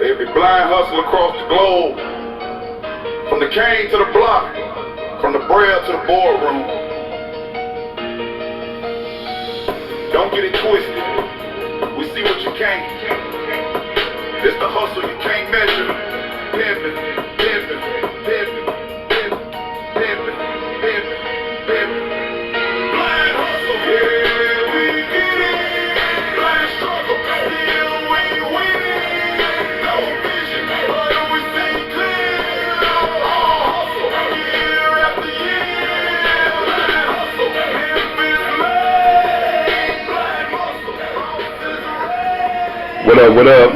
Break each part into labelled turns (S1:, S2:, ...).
S1: Every blind hustle across the globe, from the cane to the block, from the braille to the boardroom. Don't get it twisted. We see what you can't. It's the hustle you can't measure. Pimpin', pimpin', pimpin', pimpin', pimpin', pimpin', pimpin'. Blind hustle, yeah, we get it. Blind struggle, still we win it. No vision, but we see clear. All hustle, year after year. Blind hustle, Memphis made. Blind hustle, crosses red.
S2: What up, what up?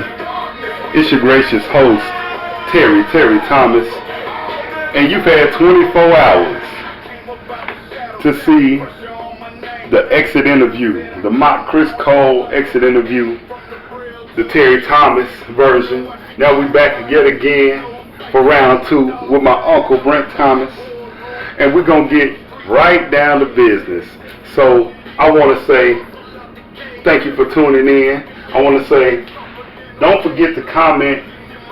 S2: It's your gracious host, Terry Thomas, and you've had 24 hours to see the exit interview, the mock Criss Cole exit interview, the Terry Thomas version. Now we back yet again for round 2 with my uncle Brent Thomas, and we're gonna get right down to business. So I want to say thank you for tuning in. I want to say don't forget to comment,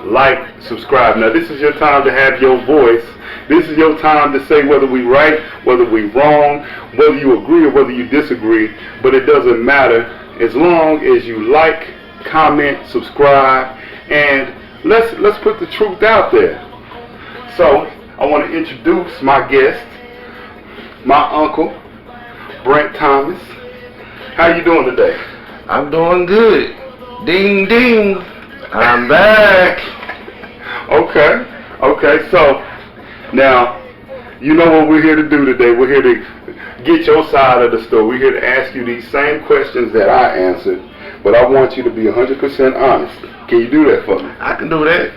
S2: like, subscribe. Now this is your time to have your voice. This is your time to say whether we right, whether we wrong, whether you agree or whether you disagree. But it doesn't matter as long as you like, comment, subscribe, and let's put the truth out there. So I want to introduce my guest, my uncle Brent Thomas. How you doing today?
S3: I'm doing good. Ding ding, I'm back.
S2: Okay, so now you know what we're here to do today. We're here to get your side of the story. We're here to ask you these same questions that I answered, but I want you to be 100% honest. Can you do that for me?
S3: I can do that.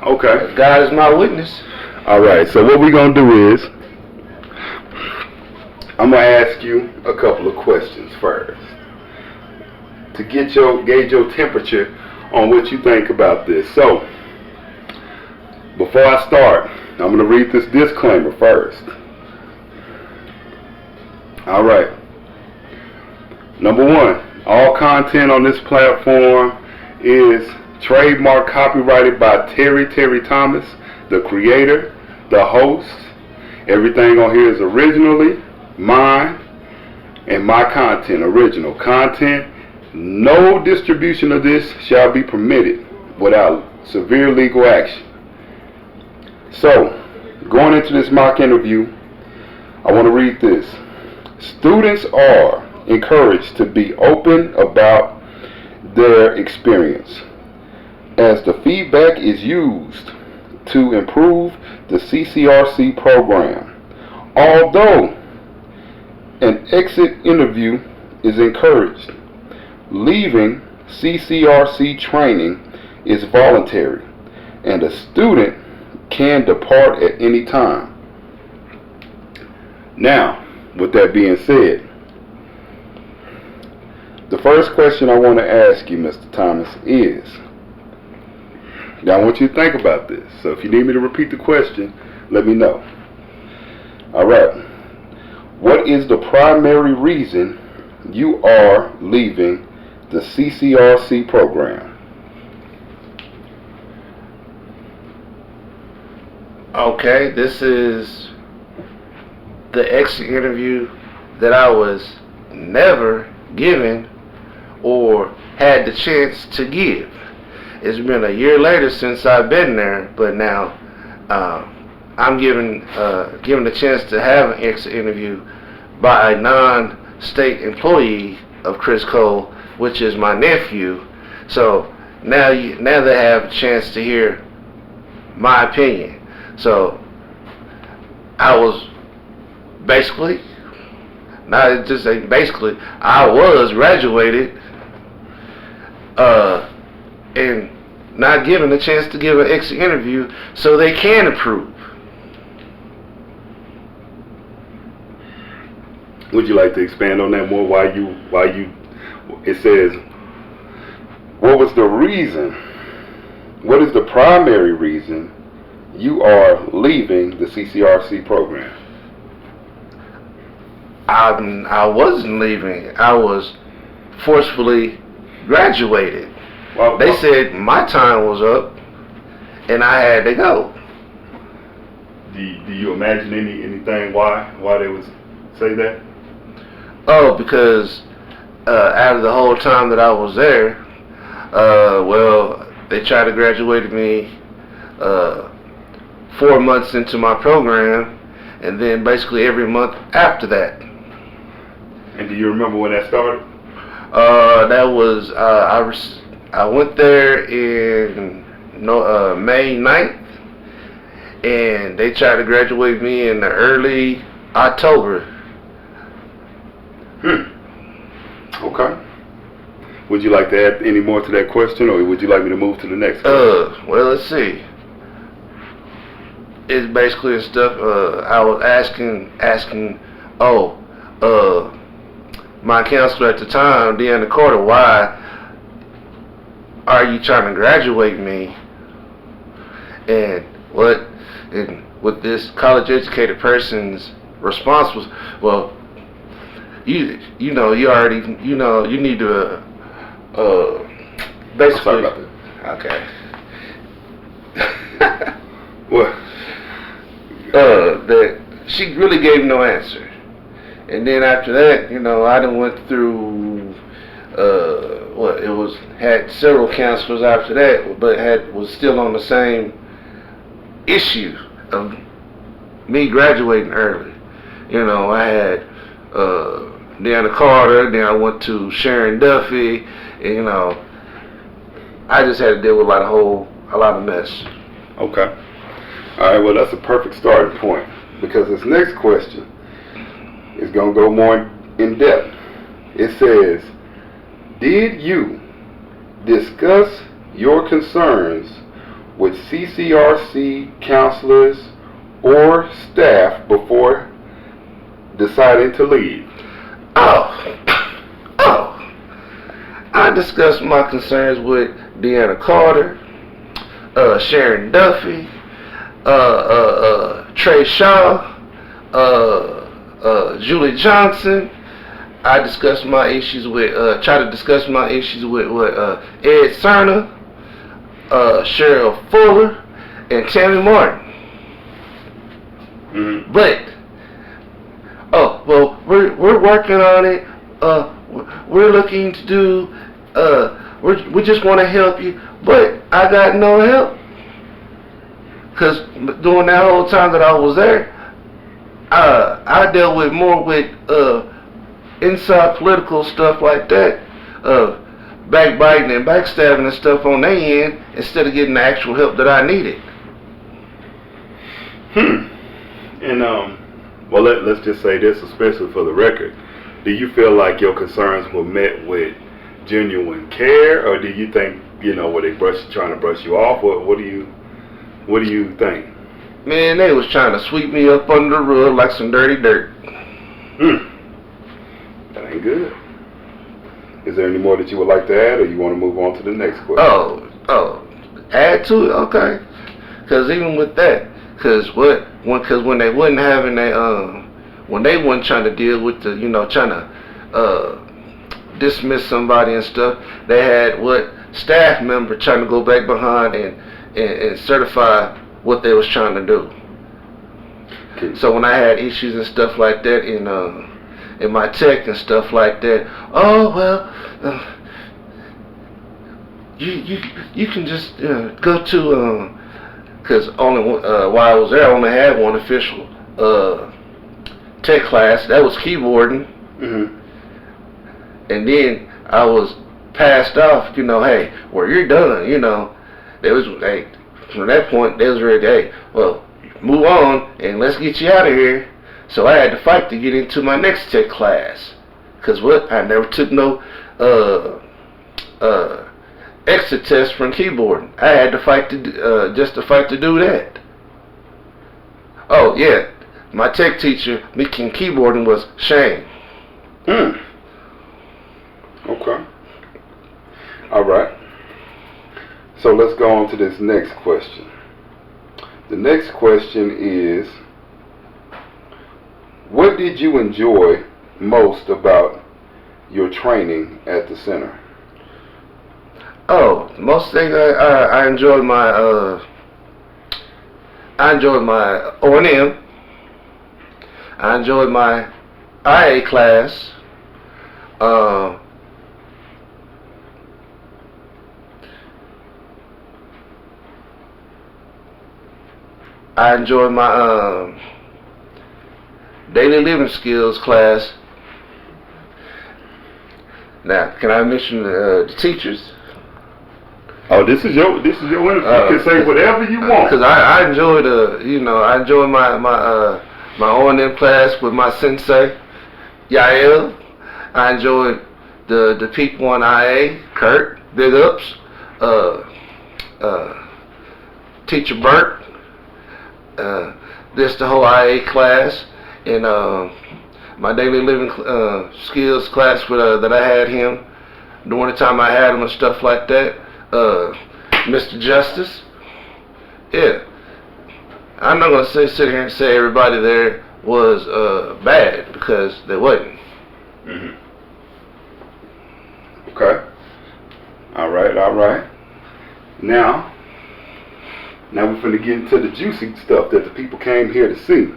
S2: Okay.
S3: God is my witness.
S2: Alright, so what we're going to do is I'm going to ask you a couple of questions first to gauge your temperature on what you think about this. So, before I start, I'm going to read this disclaimer first. Alright. Number 1, all content on this platform is trademark copyrighted by Terry Thomas, the creator, the host. Everything on here is originally mine and my content, original content. No distribution of this shall be permitted without severe legal action. So, going into this mock interview, I want to read this. Students are encouraged to be open about their experience, as the feedback is used to improve the CCRC program. Although an exit interview is encouraged, leaving CCRC training is voluntary, and a student can depart at any time. Now, with that being said, the first question I want to ask you, Mr. Thomas, is, now I want you to think about this, so if you need me to repeat the question, let me know. Alright, what is the primary reason you are leaving the CCRC program?
S3: Okay, this is the exit interview that I was never given or had the chance to give. It's been a year later since I've been there, but now I'm given the chance to have an exit interview by a non-state employee of Criss Cole, which is my nephew. So now they have a chance to hear my opinion. So I was basically, not just say basically, I was graduated and not given a chance to give an exit interview so they can approve.
S2: Would you like to expand on that more? Why you it says, what was the reason, what is the primary reason you are leaving the CCRC program?
S3: I wasn't leaving. I was forcefully graduated.
S2: Well,
S3: They said my time was up, and I had to go.
S2: Do you imagine anything why they would say that?
S3: Oh, because out of the whole time that I was there, well, they tried to graduate me 4 months into my program, and then basically every month after that.
S2: And do you remember when that started?
S3: That was I went there in May 9th, and they tried to graduate me in the early October.
S2: Okay. Would you like to add any more to that question, or would you like me to move to the next question?
S3: Well, let's see. It's basically stuff. I was asking. My counselor at the time, Deanna Carter, why are you trying to graduate me? And what this college-educated person's response was, well, you need to basically.
S2: I'm sorry about that.
S3: Okay.
S2: What?
S3: That she really gave no answer. And then after that, I done went through had several counselors after that, but was still on the same issue of me graduating early. I had Deanna Carter, then I went to Sharon Duffy, and I just had to deal with a lot of mess.
S2: Okay. All right. Well, that's a perfect starting point, because this next question is going to go more in depth. It says, did you discuss your concerns with CCRC counselors or staff before deciding to leave?
S3: I discussed my concerns with Deanna Carter, Sharon Duffy, Trey Shaw, Julie Johnson. I discussed my issues with, Ed Cerna, Cheryl Fuller, and Tammy Martin.
S2: Mm-hmm.
S3: But, we're working on it. We're looking to do, we just want to help you, but I got no help. Because during that whole time that I was there, I dealt with more with inside political stuff like that, backbiting and backstabbing and stuff on their end, instead of getting the actual help that I needed.
S2: And well, let's just say this, especially for the record. Do you feel like your concerns were met with genuine care, or do you think were they trying to brush you off, or what do you think?
S3: Man, they was trying to sweep me up under the rug like some dirty dirt.
S2: That ain't good. Is there any more that you would like to add, or you want to move on to the next question?
S3: Add to it, okay. Because even with that, because when they wasn't having when they wasn't trying to deal with the, trying to dismiss somebody and stuff, they had staff member trying to go back behind and certify what they was trying to do.
S2: Okay.
S3: So when I had issues and stuff like that in my tech and stuff like that, you can just go to because only while I was there, I only had one official tech class. That was keyboarding.
S2: Mm-hmm.
S3: And then I was passed off. Hey, well, you're done. From that point, they was ready. Hey, well, move on and let's get you out of here. So I had to fight to get into my next tech class. Cause I never took no exit test from keyboarding. I had to fight to do that. Oh yeah, my tech teacher making keyboarding was Shane.
S2: Okay. All right. So let's go on to this next question. The next question is, what did you enjoy most about your training at the center?
S3: Oh, most things I enjoyed my O&M. I enjoyed my IA class. I enjoyed my daily living skills class. Now, can I mention the teachers?
S2: Oh, this is your interview. You can say whatever you want.
S3: Because I enjoyed I enjoyed my O&M class with my sensei, Yael. I enjoyed the people on IA, Kurt, big ups, teacher Bert, this the whole IA class, and my daily living skills class that I had him during the time I had him and stuff like that. Mr. Justice, yeah. I'm not gonna sit here and say everybody there was bad, because they wasn't.
S2: Mm-hmm. Okay. All right. Now we're finna get into the juicy stuff that the people came here to see.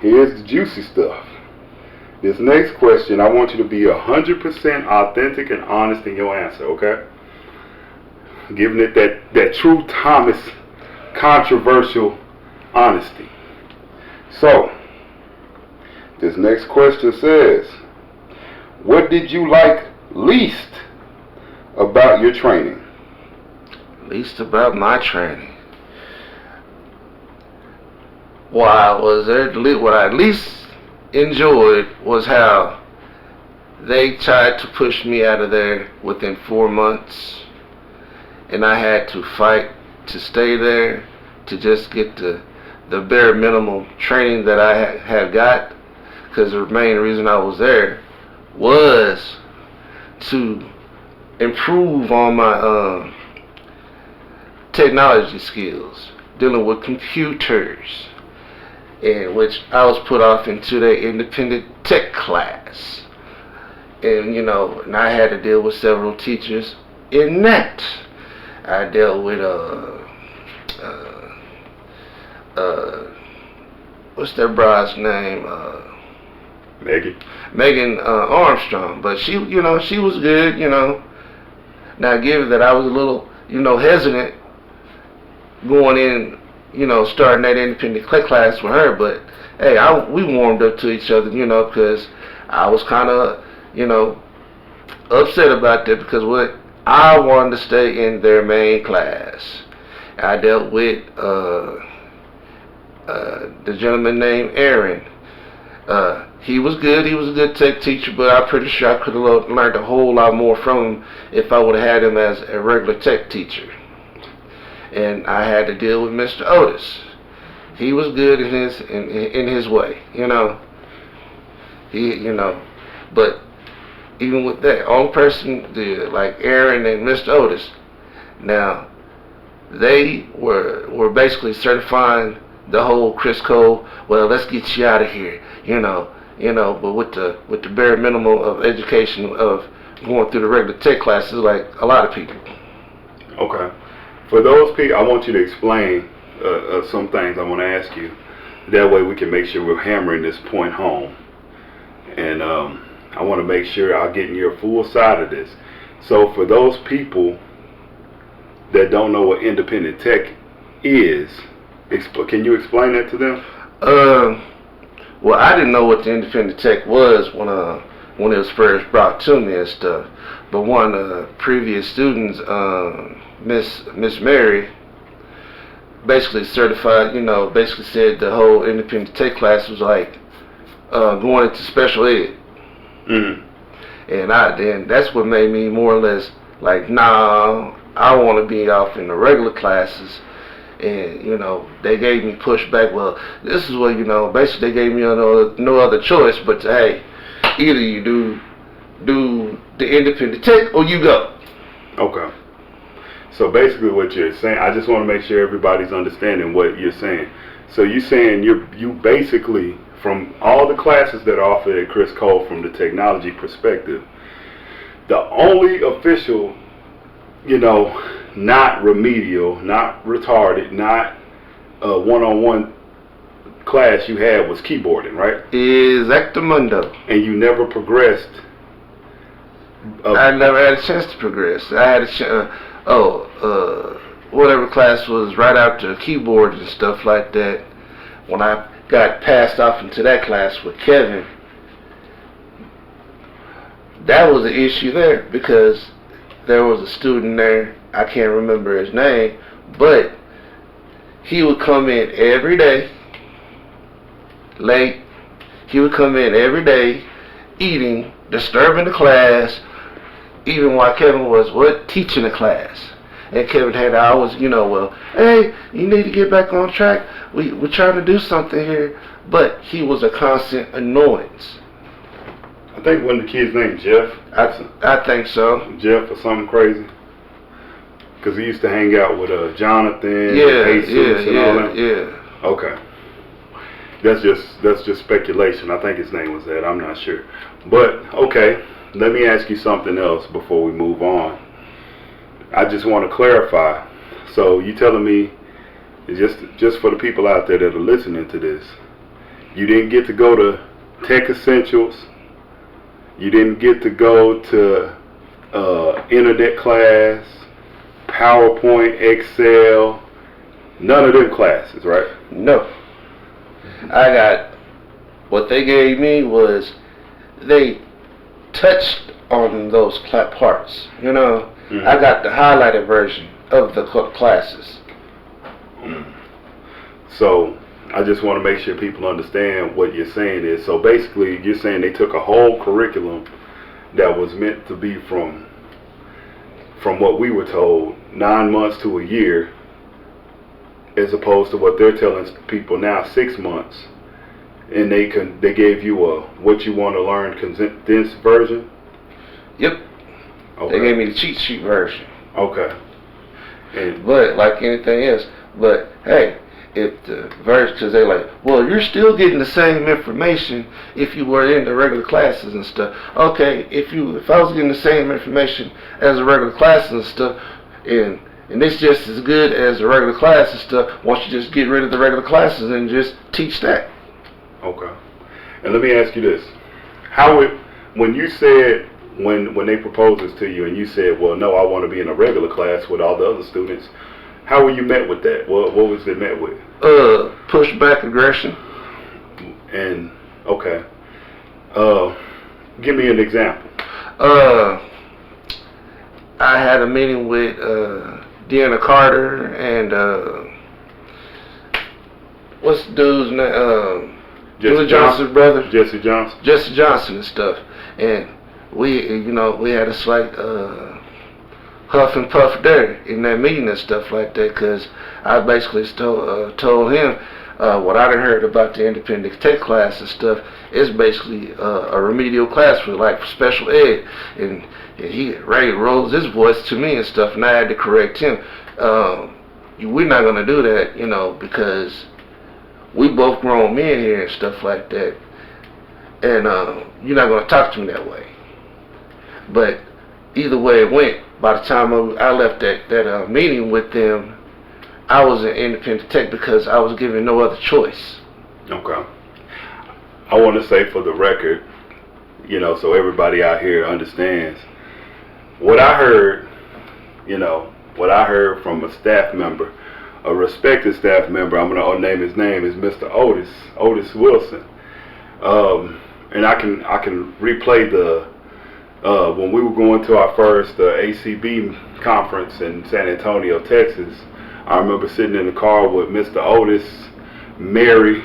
S2: Here's the juicy stuff. This next question, I want you to be 100% authentic and honest in your answer, okay? Giving it that true Thomas controversial honesty. So, this next question says, what did you like least about your training?
S3: Least about my training? What I least enjoyed was how they tried to push me out of there within 4 months, and I had to fight to stay there to just get the bare minimum training that I had got, because the main reason I was there was to improve on my technology skills, dealing with computers, in which I was put off into the independent tech class, and and I had to deal with several teachers in that. I dealt with what's that bride's name? Megan Armstrong, but she was good. Now, given that I was a little hesitant going in, starting that independent class with her, but hey, we warmed up to each other, because I was kind of, upset about that, because I wanted to stay in their main class. I dealt with the gentleman named Aaron. He was good. He was a good tech teacher, but I'm pretty sure I could have learned a whole lot more from him if I would have had him as a regular tech teacher. And I had to deal with Mr. Otis. He was good in his way, But even with that, only person like Aaron and Mr. Otis, now they were basically certifying the whole Criss Cole. Well, let's get you out of here, But with the bare minimum of education of going through the regular tech classes, like a lot of people.
S2: Okay. For those people, I want you to explain some things I want to ask you. That way we can make sure we're hammering this point home. And I want to make sure I'm getting your full side of this. So for those people that don't know what independent tech is, can you explain that to them?
S3: Well, I didn't know what the independent tech was when it was first brought to me and stuff. But one of the previous students, Miss Mary, basically certified, basically said the whole independent tech class was like going into special ed.
S2: Mm-hmm.
S3: And that's what made me more or less like, nah, I want to be off in the regular classes. And they gave me pushback. Well, this is what basically they gave me no other choice but to, hey, either you do the independent tech or you go.
S2: Okay. So basically what you're saying, I just want to make sure everybody's understanding what you're saying. So you're saying you basically, from all the classes that are offered at Criss Cole from the technology perspective, the only official not remedial, not retarded, not a one-on-one class you had was keyboarding, right?
S3: Exactamundo.
S2: And you never progressed.
S3: I never had a chance to progress. I had whatever class was right after keyboards and stuff like that. When I got passed off into that class with Kevin, that was an issue there because there was a student there, I can't remember his name, but he would come in every day, late. He would come in every day, eating, disturbing the class, even while Kevin was teaching the class. And Kevin had always, well, hey, you need to get back on track. We're trying to do something here. But he was a constant annoyance.
S2: I think one of the kids named Jeff.
S3: I think so.
S2: Jeff or something crazy. Because he used to hang out with Jonathan, Jesus, and all that.
S3: Yeah.
S2: Okay. That's just speculation. I think his name was that. I'm not sure. But okay, let me ask you something else before we move on. I just want to clarify. So you telling me, just for the people out there that are listening to this, you didn't get to go to Tech Essentials. You didn't get to go to internet class, PowerPoint, Excel, none of them classes, right?
S3: No. What they gave me was, they touched on those parts,
S2: Mm-hmm.
S3: I got the highlighted version of the classes.
S2: So I just want to make sure people understand what you're saying is. So basically, you're saying they took a whole curriculum that was meant to be from what we were told, 9 months to a year, as opposed to what they're telling people now, 6 months, and they gave you a what you want to learn condensed version.
S3: Yep.
S2: Okay.
S3: They gave me the cheat sheet version.
S2: Okay.
S3: But like anything else, hey, if the verse, because they're like, well, you're still getting the same information if you were in the regular classes and stuff. Okay, if I was getting the same information as the regular classes and stuff, and it's just as good as the regular class and stuff, why don't you just get rid of the regular classes and just teach that?
S2: Okay. And let me ask you this: when you said when they proposed this to you and you said, well, no, I want to be in a regular class with all the other students, how were you met with that? What was it met with?
S3: Pushback, aggression.
S2: And okay, give me an example.
S3: I had a meeting with Deanna Carter and what's the dude's name? Jesse Johnson's brother.
S2: Jesse Johnson.
S3: Jesse Johnson and stuff. And we had a slight huff and puff there in that meeting and stuff like that, because I basically told him what I done heard about the independent tech class and stuff. It's basically a remedial class for special ed, and he rose his voice to me and stuff, and I had to correct him. We're not gonna do that, because we both grown men here and stuff like that, and you're not gonna talk to me that way. But either way it went, by the time I left that meeting with them, I was in independent tech because I was given no other choice. Okay.
S2: I want to say for the record, so everybody out here understands, what I heard from a staff member, a respected staff member, I'm going to name his name, is Mr. Otis Wilson. And I can replay when we were going to our first ACB conference in San Antonio, Texas. I remember sitting in the car with Mr. Otis, Mary,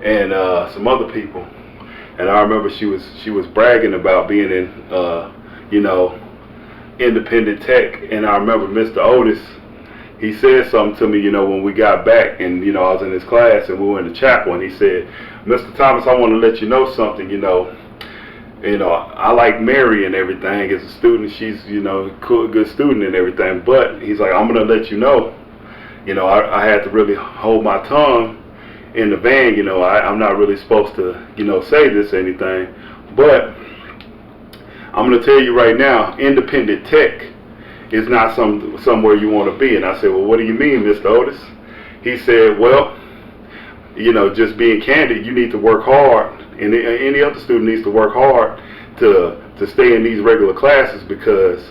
S2: and some other people, and I remember she was bragging about being in independent tech. And I remember Mr. Otis, he said something to me when we got back, and I was in his class and we were in the chapel, and he said, Mr. Thomas, I want to let you know something. I like Mary and everything as a student. She's cool, good student and everything, but he's like, I'm gonna let you know, I had to really hold my tongue in the van. I'm not really supposed to say this or anything, but I'm gonna tell you right now, independent tech it's not somewhere you want to be. And I said, well, what do you mean, Mr. Otis? He said, well, you know, just being candid, you need to work hard, and any other student needs to work hard to stay in these regular classes, because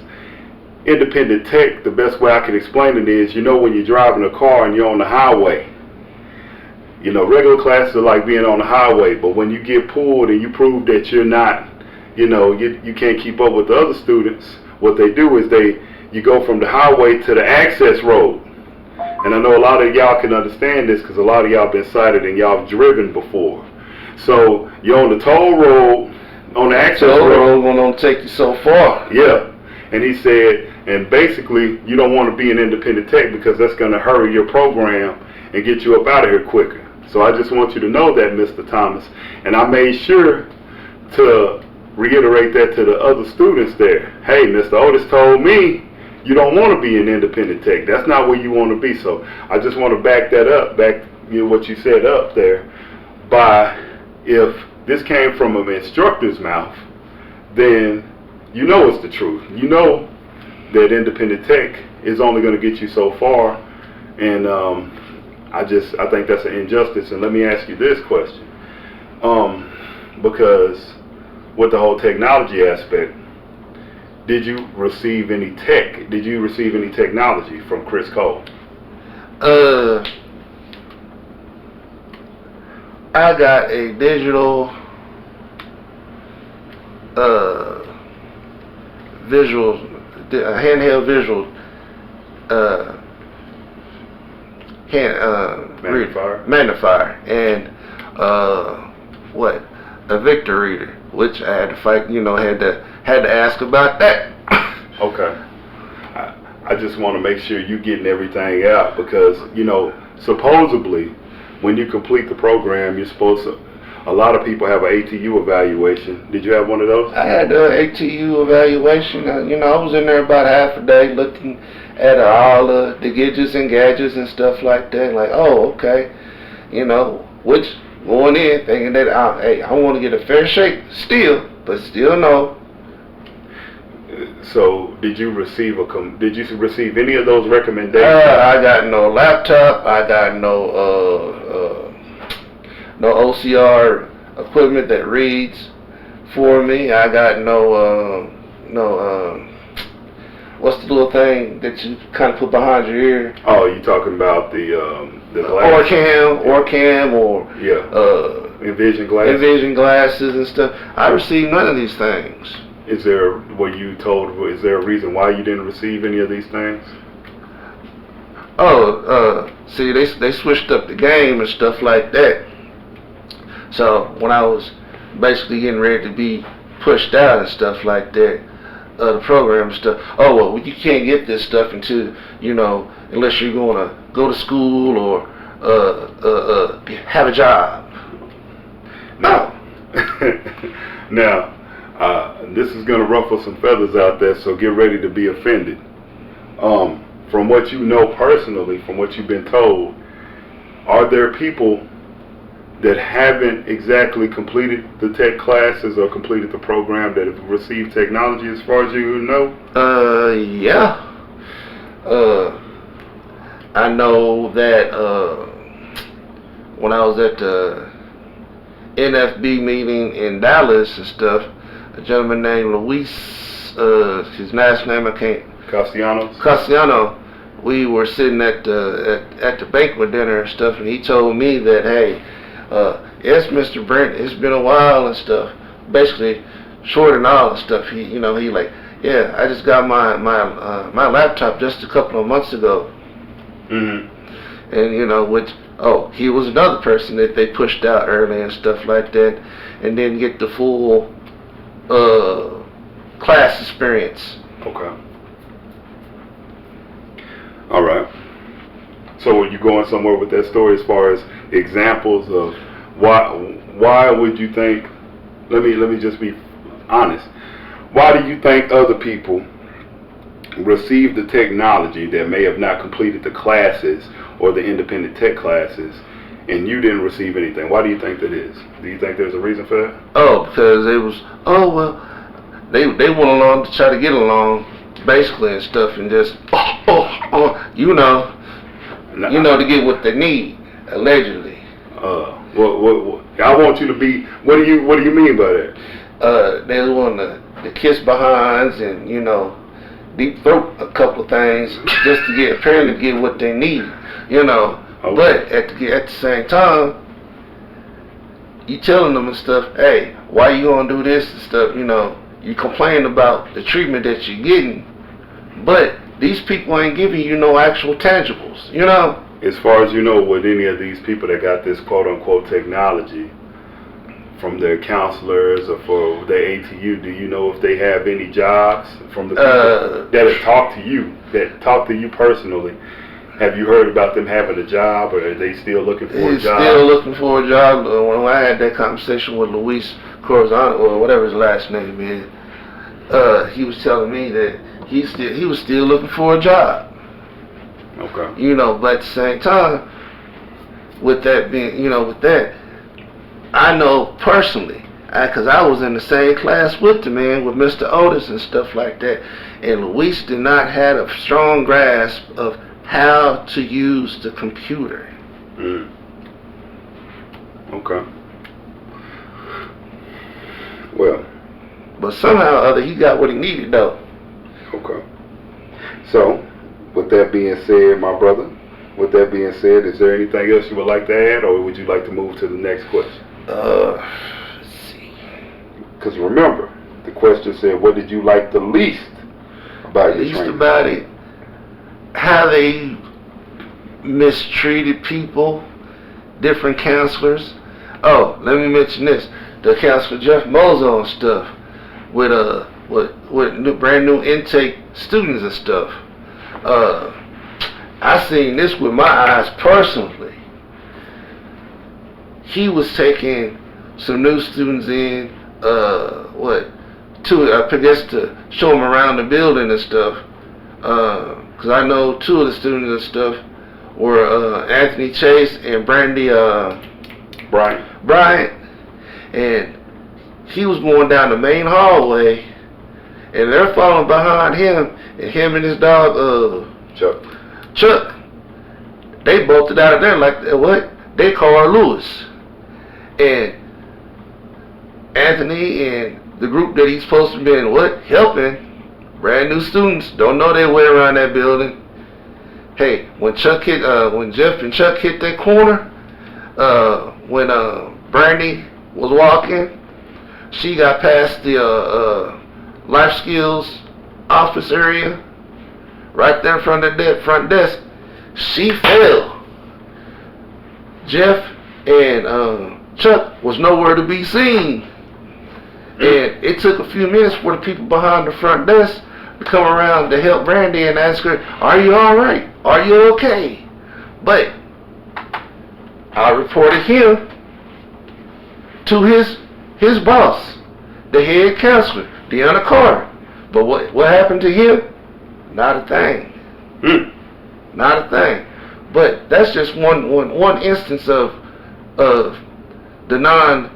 S2: independent tech, the best way I can explain it is, you know, when you're driving a car and you're on the highway, you know, regular classes are like being on the highway, but when you get pulled and you prove that you're not, you know, you can't keep up with the other students, what they do is you go from the highway to the access road. And I know a lot of y'all can understand this because a lot of y'all been sighted and y'all have driven before. So you're on the toll road, on the access road.
S3: Toll road won't take you so far.
S2: Yeah. And he said, and basically you don't want to be an independent tech because that's going to hurry your program and get you up out of here quicker. So I just want you to know that, Mr. Thomas. And I made sure to reiterate that to the other students there. Hey, Mr. Otis told me you don't want to be an independent tech. That's not where you want to be. So I just want to back that up, you know, what you said up there, by if this came from an instructor's mouth, then you know it's the truth. You know that independent tech is only going to get you so far, and I think that's an injustice. And let me ask you this question, because with the whole technology aspect, did you receive any technology from Criss Cole?
S3: I got a digital handheld visual magnifier and a Victor reader, which I had to fight, you know, had to ask about that.
S2: Okay. I just want to make sure you're getting everything out, because, you know, supposedly when you complete the program, you're supposed to, a lot of people have an ATU evaluation. Did you have one of those?
S3: I had an ATU evaluation. You know, I was in there about half a day looking at all the gadgets and gadgets and stuff like that. Like, oh, okay. You know, which going in thinking that, hey, I want to get a fair shake still, but still no.
S2: So, did you receive any of those recommendations?
S3: I got no laptop. I got no OCR equipment that reads for me. I got no what's the little thing that you kind of put behind your ear?
S2: Oh, you talking about the
S3: Orcam or
S2: Envision glasses?
S3: Envision glasses and stuff. I received none of these things.
S2: Is there a reason why you didn't receive any of these things?
S3: See, they switched up the game and stuff like that. So when I was basically getting ready to be pushed out and stuff like that, the program stuff, oh, well, you can't get this stuff until, you know, unless you're going to go to school or have a job.
S2: Now, this is going to ruffle some feathers out there, so get ready to be offended. From what you know personally, from what you've been told, are there people that haven't exactly completed the tech classes or completed the program that have received technology, as far as you know?
S3: Yeah. I know that when I was at the NFB meeting in Dallas and stuff, a gentleman named Luis, his last name I can't. Castellanos. We were sitting at the banquet dinner and stuff, and he told me that, hey, yes, Mr. Brent, it's been a while and stuff. Basically, short and all and stuff. He like, yeah, I just got my laptop just a couple of months ago.
S2: Mm-hmm.
S3: And he was another person that they pushed out early and stuff like that, and didn't get the full class experience.
S2: Okay. All right. So are you going somewhere with that story as far as examples of why would you think, let me just be honest, why do you think other people receive the technology that may have not completed the classes or the independent tech classes, and you didn't receive anything? Why do you think that is? Do you think there's a reason for that?
S3: Because they went along to try to get along, basically and stuff, and just you know, to get what they need, allegedly.
S2: What I want you to be. What do you mean by that?
S3: They want to kiss behinds and deep throat a couple of things just to apparently get what they need, Okay. But at the same time, you telling them and stuff, hey, why you gonna do this and stuff, you complain about the treatment that you're getting, but these people ain't giving you no actual tangibles,
S2: As far as you know, with any of these people that got this quote-unquote technology, from their counselors or for their ATU, do you know if they have any jobs from the people that talk to you personally? Have you heard about them having a job, or are they still looking for a job?
S3: Still looking for a job. When I had that conversation with Luis Corazon, or whatever his last name is, he was telling me that he was still looking for a job.
S2: Okay.
S3: But at the same time, with that being, with that, I know personally, because I was in the same class with the man, with Mr. Otis and stuff like that, and Luis did not have a strong grasp of how to use the computer.
S2: Okay. Well.
S3: But somehow or other, he got what he needed, though.
S2: Okay. So, with that being said, my brother, is there anything else you would like to add, or would you like to move to the next question?
S3: Let's see.
S2: Because remember, the question said, what did you like the least about your training?
S3: About it, how they mistreated people, different counselors. Oh, let me mention this: the counselor Jeff Mozo and stuff, with brand new intake students and stuff. I seen this with my eyes personally. He was taking some new students in, to show them around the building and stuff. Because I know two of the students and stuff were Anthony Chase and Brandy Bryant. And he was going down the main hallway, and they're following behind him, and him and his dog, Chuck, they bolted out of there like, what? They called Lewis. And Anthony and the group that he's supposed to be helping, brand new students, don't know their way around that building. Hey, when Jeff and Chuck hit that corner, when Brandy was walking, she got past the life skills office area, right there in front of that front desk. She fell. Jeff and Chuck was nowhere to be seen. And it took a few minutes for the people behind the front desk to come around to help Brandy and ask her, are you alright? Are you okay? But I reported him to his boss, the head counselor, Deanna Carter. But what happened to him? Not a thing. Not a thing. But that's just one instance of the non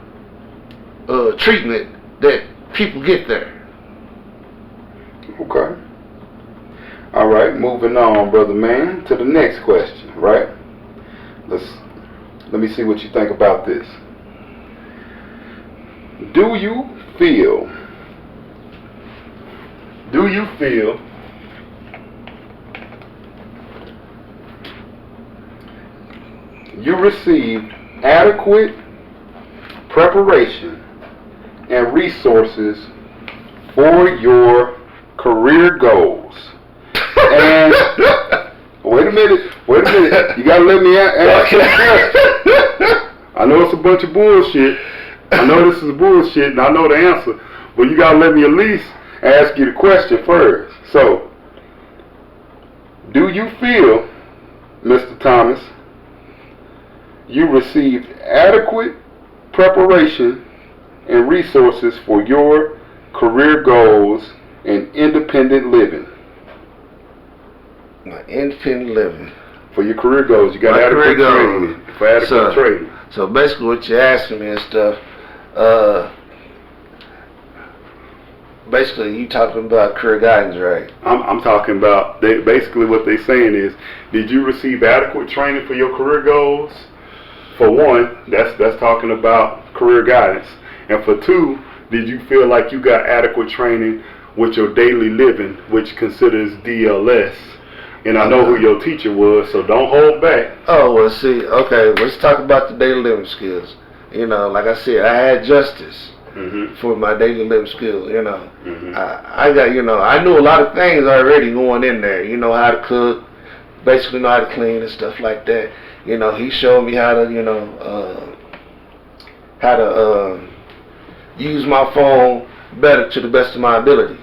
S3: treatment that people get there.
S2: Okay. All right, moving on, brother man, to the next question, right? Let me see what you think about this. Do you feel you received adequate preparation and resources for your career goals? And wait a minute, you gotta let me ask you a question. I know it's a bunch of bullshit. I know this is bullshit, and I know the answer, but you gotta let me at least ask you the question first. So, do you feel, Mr. Thomas, you received adequate preparation and resources for your career goals and independent living?
S3: My independent living.
S2: For your career goals, you got adequate training. For adequate training.
S3: So basically what you're asking me and stuff, basically you talking about career guidance, right?
S2: I'm talking about, basically what they're saying is, did you receive adequate training for your career goals? For one, that's talking about career guidance. And for two, did you feel like you got adequate training with your daily living, which considers DLS? And I know who your teacher was, so don't hold back.
S3: Oh, well, see, okay, let's talk about the daily living skills. You know, like I said, I had justice for my daily living skills, you know. I got, you know, I knew a lot of things already going in there. You know, how to cook, basically know how to clean and stuff like that. You know, he showed me how to, you know, use my phone better to the best of my ability.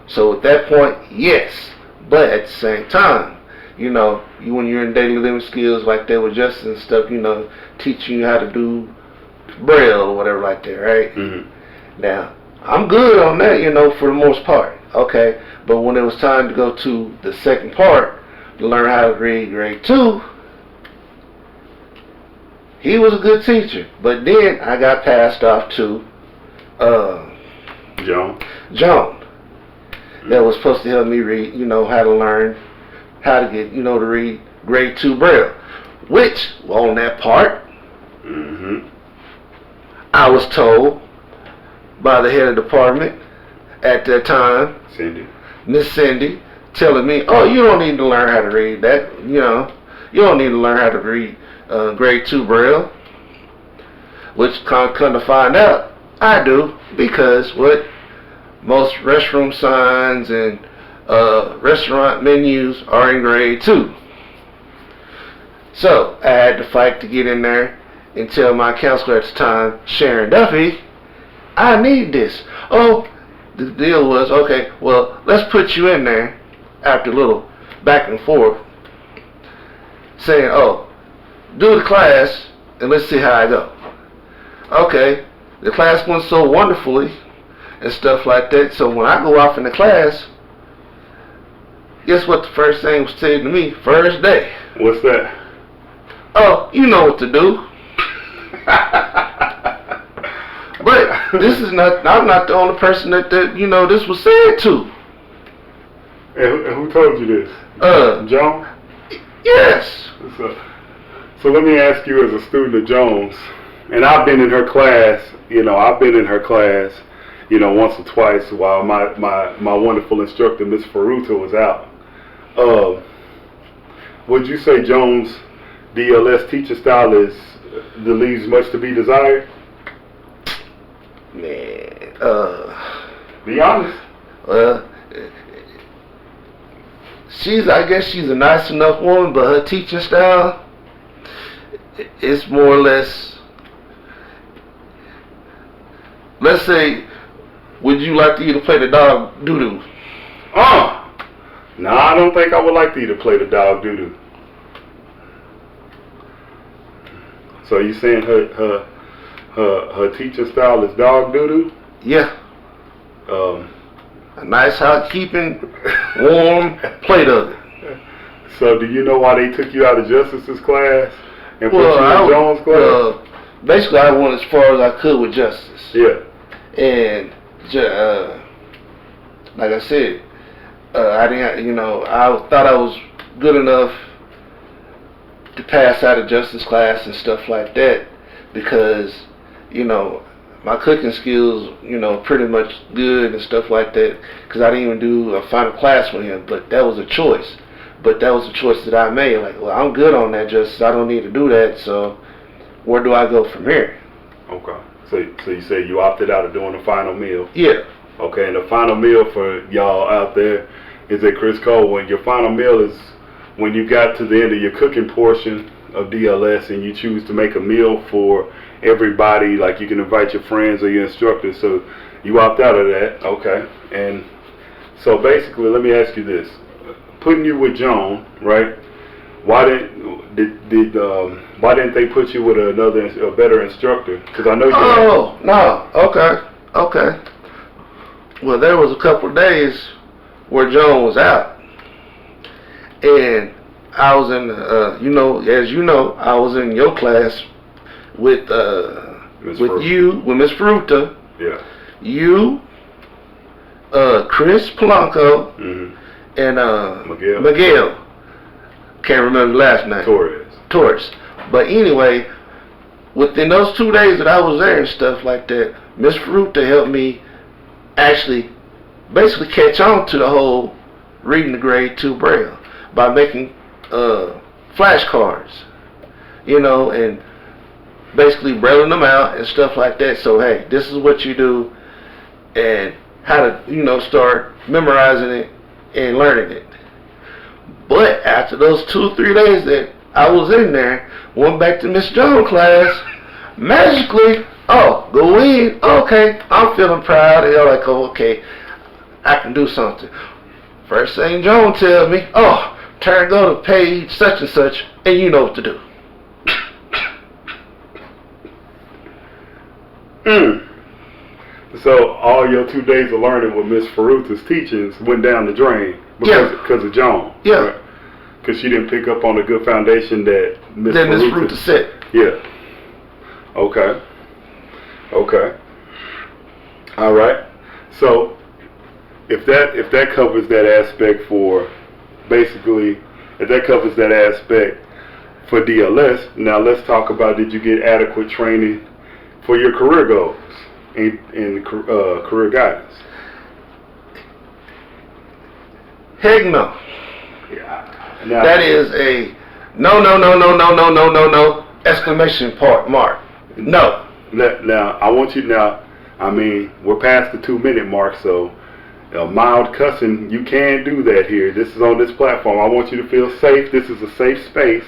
S3: So at that point, yes. But at the same time, you know, when you're in daily living skills like that with justice and stuff, you know, teaching you how to do braille or whatever like that, right? Now, I'm good on that, you know, for the most part, okay? But when it was time to go to the second part, to learn how to read grade 2, he was a good teacher. But then I got passed off to Joan. That was supposed to help me read, you know, how to learn, how to get, you know, to read grade 2 braille. Which, on that part, I was told by the head of the department at that time, Miss Cindy, telling me, oh, you don't need to learn how to read that, you know, you don't need to learn how to read grade 2 braille. Which, come to find out, I do, because what most restroom signs and restaurant menus are in grade 2. So I had to fight to get in there and tell my counselor at the time, Sharon Duffy, I need this. Oh, the deal was, okay, well, let's put you in there after a little back and forth, saying, oh, do the class and let's see how I go. Okay, the class went so wonderfully and stuff like that. So when I go off in the class, guess what the first thing was said to me first day?
S2: What's that?
S3: Oh, you know what to do. But this is not, I'm not the only person that you know, this was said to.
S2: And who told you this? Joan?
S3: Yes.
S2: So let me ask you, as a student of Jones, and I've been in her class, you know, once or twice while my wonderful instructor, Miss Ferruta, was out. Would you say Jones' DLS teacher style leaves much to be desired?
S3: Man,
S2: be honest.
S3: I guess she's a nice enough woman, but her teaching style, it's more or less, let's say, would you like to either play the dog doo-doo?
S2: No, I don't think I would like to either play the dog doo-doo. So you saying her teaching style is dog doo-doo?
S3: Yeah. A nice housekeeping, warm plate of it.
S2: So do you know why they took you out of Justice's class and put you in Jones' class?
S3: Basically, I went as far as I could with Justice.
S2: Yeah.
S3: And like I said, I didn't, you know, I thought I was good enough to pass out of Justice class and stuff like that, because, you know, my cooking skills, you know, pretty much good and stuff like that, because I didn't even do a final class with him, but that was a choice. But that was a choice that I made. Like, well, I'm good on that, Justice. I don't need to do that, so where do I go from here?
S2: Okay. So you say you opted out of doing the final meal?
S3: Yeah.
S2: Okay, and the final meal for y'all out there is at Criss Cole. When your final meal is when you got to the end of your cooking portion of DLS and you choose to make a meal for everybody, like you can invite your friends or your instructors, so you opt out of that. Okay. And so basically, let me ask you this. Putting you with Joan, right? Why didn't they put you with a better instructor? Because I know you.
S3: Oh, no. Okay. Well, there was a couple of days where Joan was out, and I was in, as you know, I was in your class with you, with Miss Fruta.
S2: Yeah.
S3: You, Chris Polanco and Miguel. Can't remember the last name. Torres. But anyway, within those 2 days that I was there and stuff like that, Miss Fruta helped me actually basically catch on to the whole reading the grade 2 Braille by making flashcards, you know, and basically brailing them out and stuff like that. So hey, this is what you do, and how to, you know, start memorizing it and learning it. But after those 2 or 3 days that I was in there, went back to Miss Jones' class, magically, oh, go in, okay, I'm feeling proud, and they're like, oh, okay, I can do something. First thing Jones tells me, oh, go to page such and such, and you know what to do.
S2: So all your 2 days of learning with Miss Faruta's teachings went down the drain because of Joan.
S3: Yeah.
S2: Because she didn't pick up on the good foundation that Miss
S3: Faruta set.
S2: Yeah. Okay. All right. So if that covers that aspect for basically, if that covers that aspect for DLS, now let's talk about, did you get adequate training for your career goals in career guidance?
S3: Heck no.
S2: Yeah. Now,
S3: that is a no exclamation mark. No.
S2: Now I want you I mean, we're past the 2-minute mark, so mild cussing, you can do that here. This is on this platform. I want you to feel safe. This is a safe space,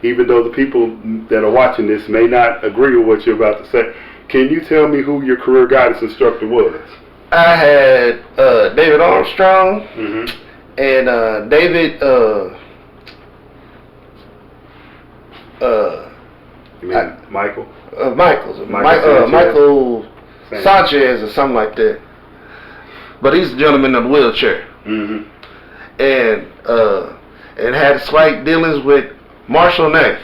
S2: even though the people that are watching this may not agree with what you're about to say. Can you tell me who your career guidance instructor was?
S3: I had David Armstrong and David
S2: you mean Michael?
S3: Michael Sanchez or something like that. But he's a gentleman in a wheelchair. And had slight dealings with Marshall Nath.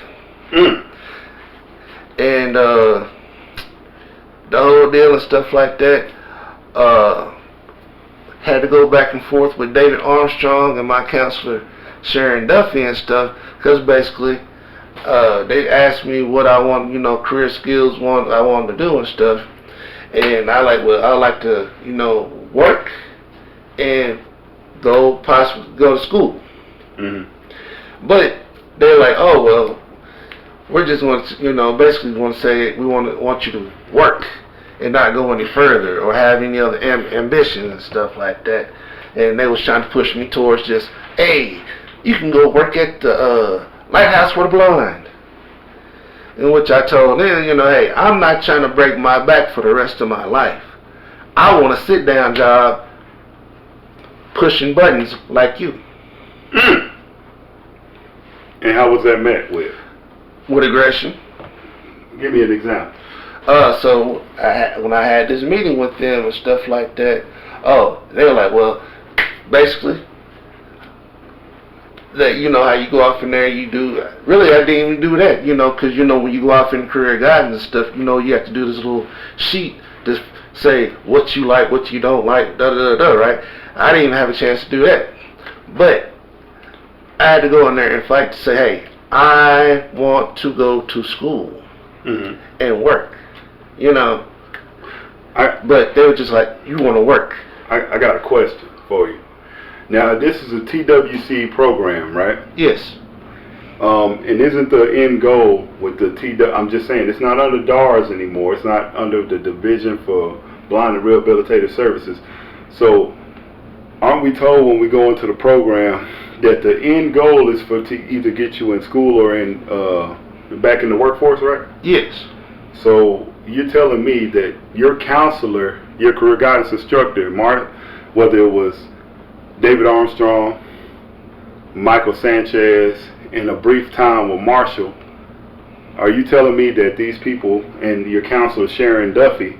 S3: And the whole deal and stuff like that. Had to go back and forth with David Armstrong and my counselor Sharon Duffy and stuff, because basically they asked me what I want, you know, career skills I wanted to do and stuff, and I like to, you know, work and possibly go to school. But they're like, oh well, we're just going to, you know, basically want to say we want you to work and not go any further or have any other ambitions and stuff like that. And they was trying to push me towards just, hey, you can go work at the Lighthouse for the Blind. In which I told them, you know, hey, I'm not trying to break my back for the rest of my life. I want a sit-down job pushing buttons like you.
S2: And how was that met with?
S3: With aggression.
S2: Give me an example.
S3: So when I had this meeting with them and stuff like that, they were like, well, basically, that, you know, how you go off in there, you do, really I didn't even do that, you know, because, you know, when you go off in career guidance and stuff, you know, you have to do this little sheet to say what you like, what you don't like, right? I didn't even have a chance to do that. But I had to go in there and fight to say, hey, I want to go to school and work, you know. But they were just like, you want to work.
S2: I got a question for you. Now, this is a TWC program, right?
S3: Yes.
S2: And isn't the end goal with the I'm just saying, it's not under DARS anymore. It's not under the Division for Blind and Rehabilitative Services. So, aren't we told when we go into the program that the end goal is to either get you in school or in back in the workforce, right?
S3: Yes.
S2: So, you're telling me that your counselor, your career guidance instructor, whether it was David Armstrong, Michael Sanchez, in a brief time with Marshall, are you telling me that these people and your counselor Sharon Duffy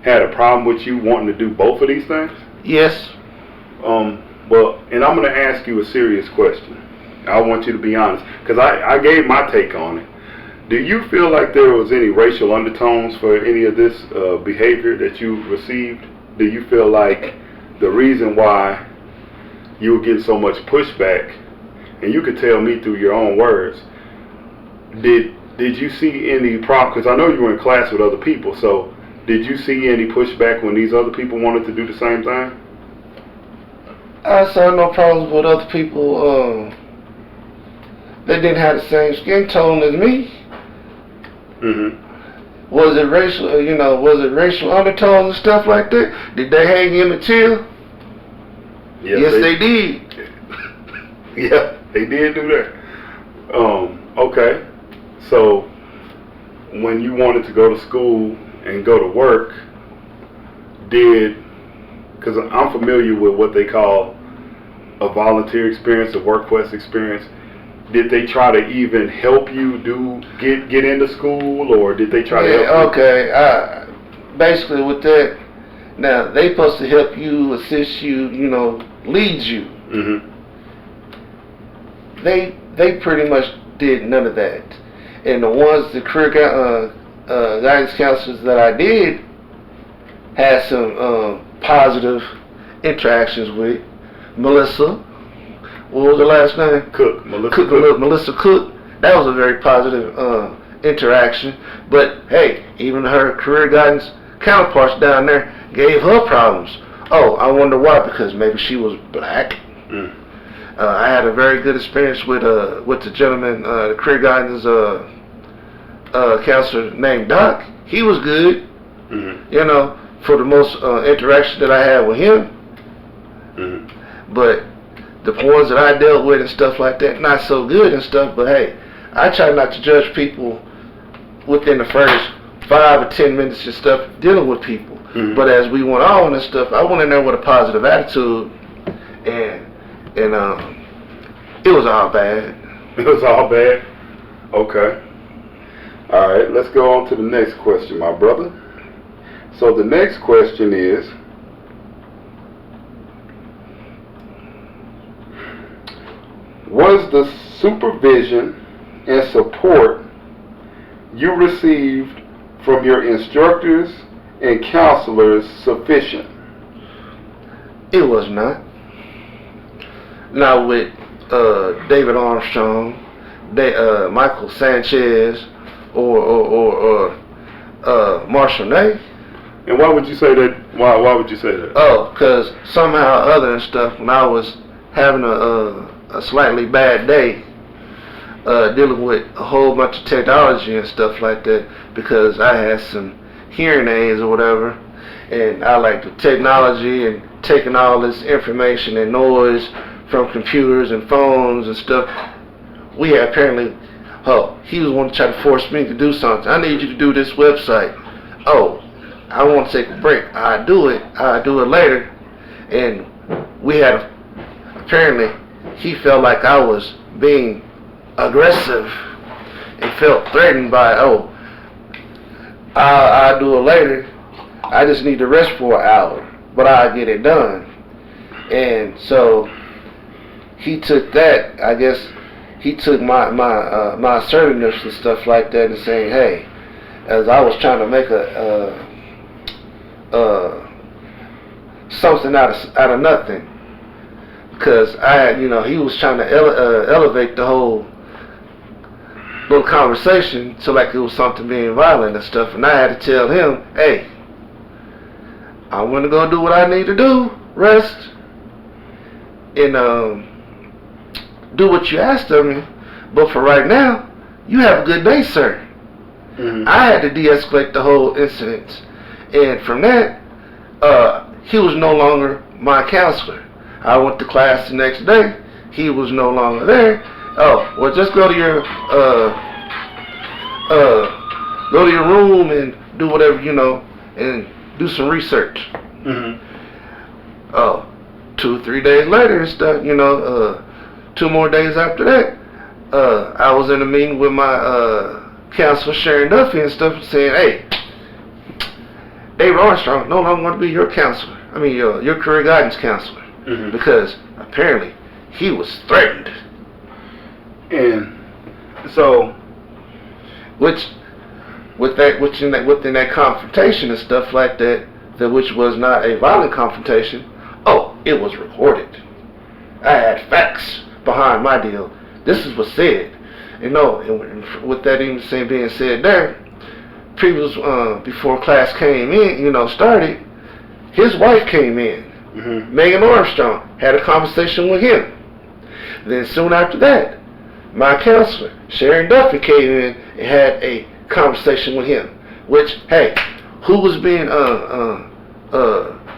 S2: had a problem with you wanting to do both of these things?
S3: Yes.
S2: Well, and I'm going to ask you a serious question. I want you to be honest, because I gave my take on it. Do you feel like there was any racial undertones for any of this behavior that you received? Do you feel like the reason why you were getting so much pushback, and you could tell me through your own words, did you see any problem? Because I know you were in class with other people, so did you see any pushback when these other people wanted to do the same thing?
S3: I saw no problems with other people. They didn't have the same skin tone as me. Was it racial? Was it racial undertones and stuff like that? Did they hang in the chill? Yes, they did.
S2: Yeah, they did do that. Okay. So when you wanted to go to school and go to work, because I'm familiar with what they call a volunteer experience, a work quest experience, did they try to even help you get into school, or did they try to help you?
S3: Okay. Basically with that, now they supposed to help you, assist you, lead you. They pretty much did none of that. And the ones, the career guidance counselors that I did, had some positive interactions with. Melissa, what was her last name?
S2: Cook. Melissa
S3: Cook. That was a very positive interaction. But hey, even her career guidance counterparts down there gave her problems. Oh, I wonder why? Because maybe she was black. I had a very good experience with the gentleman, the career guidance counselor named Doc. He was good. For the most interaction that I had with him. But the ones that I dealt with and stuff like that, not so good and stuff. But hey, I try not to judge people within the first 5 or 10 minutes and stuff dealing with people. But as we went on and stuff, I went in there with a positive attitude, and it was all bad.
S2: It was all bad? Okay. All right, let's go on to the next question, my brother. So the next question is, was the supervision and support you received from your instructors and counselors sufficient?
S3: It was not. Not with David Armstrong, Michael Sanchez, or Marshall Ney.
S2: And why would you say that? Why would you say that?
S3: Oh, because somehow or other and stuff, when I was having a slightly bad day, dealing with a whole bunch of technology and stuff like that, because I had some hearing aids or whatever, and I like the technology and taking all this information and noise from computers and phones and stuff. We had apparently, he was wanting to try to force me to do something. I need you to do this website. Oh, I want to take a break. I'll do it later. And we had, apparently, he felt like I was being aggressive and felt threatened by, I'll do it later. I just need to rest for an hour, but I'll get it done. And so he took that, I guess, he took my assertiveness and stuff like that and saying, hey, as I was trying to make something out of nothing, because I had, he was trying to elevate the whole little conversation to like it was something being violent and stuff, and I had to tell him, hey, I'm gonna go do what I need to do, rest, and do what you asked of me, but for right now, you have a good day, sir. I had to de-escalate the whole incident, and from that, he was no longer my counselor. I went to class the next day, he was no longer there. Oh, well, just go to your room and do whatever, and do some research. 2 or 3 days later and stuff, 2 more days after that, I was in a meeting with my counselor Sharon Duffy and stuff, saying, hey, David Armstrong no longer going to be your counselor. I mean, your career guidance counselor, because apparently he was threatened. And so, within that confrontation and stuff like that, which was not a violent confrontation. it was recorded. I had facts behind my deal. This is what's said. You know, and with that even being said there, previous before class came in, you know, started, his wife came in. Megan Armstrong had a conversation with him. Then soon after that, my counselor, Sharon Duffy, came in and had a conversation with him. Which, hey, who was being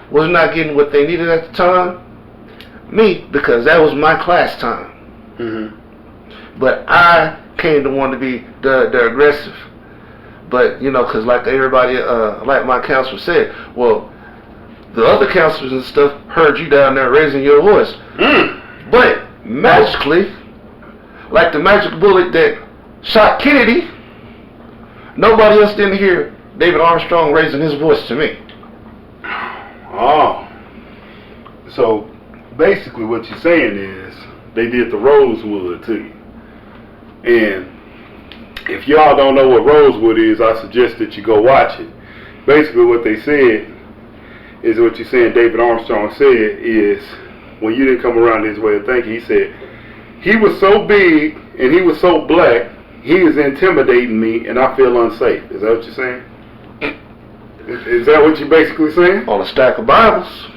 S3: was not getting what they needed at the time? Me, because that was my class time. But I came to want to be the aggressive. But, you know, because like everybody, like my counselor said, well, the other counselors and stuff heard you down there raising your voice. But magically, like the magic bullet that shot Kennedy, nobody else didn't hear David Armstrong raising his voice to me.
S2: Oh. So basically what you're saying is they did the Rosewood to you. And if y'all don't know what Rosewood is, I suggest that you go watch it. Basically what they said is what you're saying David Armstrong said is, when you didn't come around his way of thinking, he said, he was so big and he was so black, he is intimidating me and I feel unsafe. Is that what you're saying? Is that what you're basically saying?
S3: On a stack of Bibles.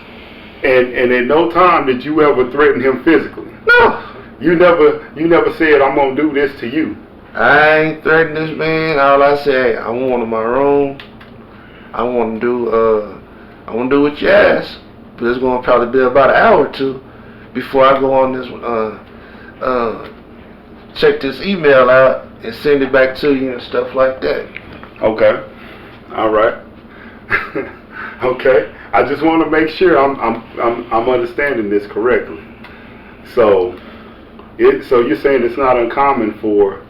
S2: And at no time did you ever threaten him physically?
S3: No.
S2: You never said, I'm going to do this to you.
S3: I ain't threatening this man. All I say, I want my room. I want to do what you ask. But it's going to probably be about an hour or two before I go on this, check this email out and send it back to you and stuff like that.
S2: Okay. All right. Okay. I just want to make sure I'm understanding this correctly. So you're saying it's not uncommon for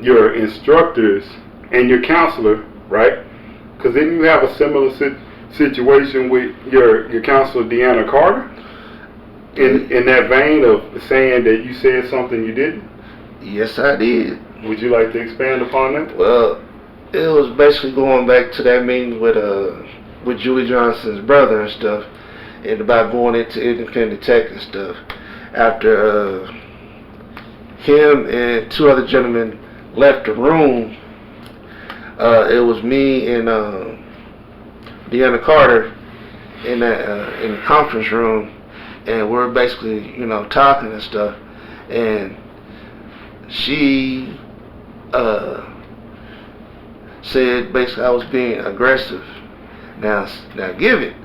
S2: your instructors and your counselor, right? Because didn't you have a similar situation with your counselor, Deanna Carter? In that vein of saying that you said something you didn't?
S3: Yes, I did.
S2: Would you like to expand upon that?
S3: Well, it was basically going back to that meeting with Julie Johnson's brother and stuff, and about going into independent tech and stuff. After him and two other gentlemen left the room, it was me and Deanna Carter in the conference room, and we're basically, you know, talking and stuff, and she said basically I was being aggressive. Now give it.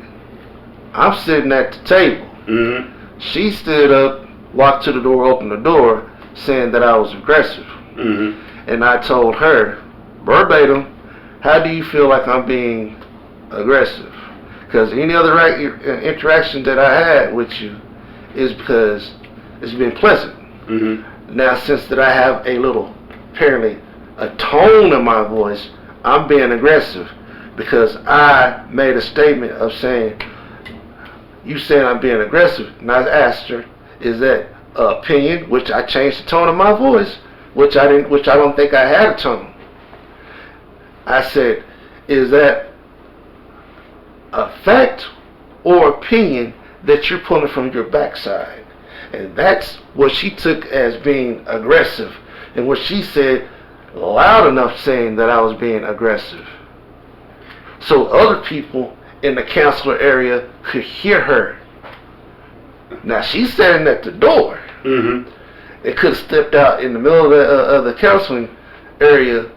S3: I'm sitting at the table.
S2: Mm-hmm.
S3: She stood up, walked to the door, opened the door, saying that I was aggressive.
S2: Mm-hmm.
S3: And I told her verbatim, how do you feel like I'm being aggressive? Because any other interaction that I had with you is because it's been pleasant.
S2: Mm-hmm.
S3: Now, since that I have apparently a tone in my voice, I'm being aggressive because I made a statement of saying, you said I'm being aggressive. And I asked her, is that an opinion? Which I changed the tone of my voice, which I don't think I had a tone. I said, is that a fact or opinion that you're pulling from your backside? And that's what she took as being aggressive, and what she said loud enough saying that I was being aggressive. So other people in the counselor area could hear her. Now she's standing at the door.
S2: Mm-hmm.
S3: It could have stepped out in the middle of the counseling area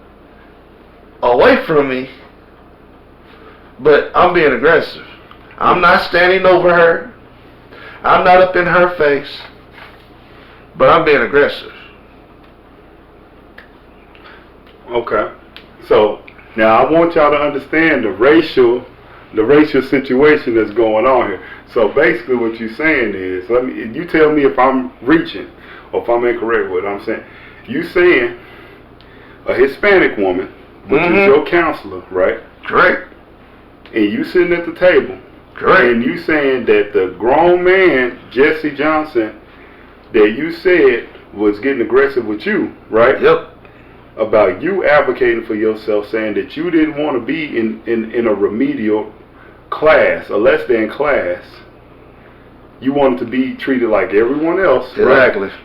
S3: away from me, but I'm being aggressive. I'm not standing over her. I'm not up in her face, but I'm being aggressive.
S2: Okay. So now I want y'all to understand the racial situation that's going on here. So basically what you're saying is, you tell me if I'm reaching or if I'm incorrect with what I'm saying. You saying a Hispanic woman, which is your counselor, right?
S3: Correct.
S2: And you sitting at the table.
S3: Correct.
S2: And you saying that the grown man, Jesse Johnson, that you said was getting aggressive with you, right?
S3: Yep.
S2: About you advocating for yourself, saying that you didn't want to be in a remedial class, a less than class, you wanted to be treated like everyone else,
S3: Exactly.
S2: right?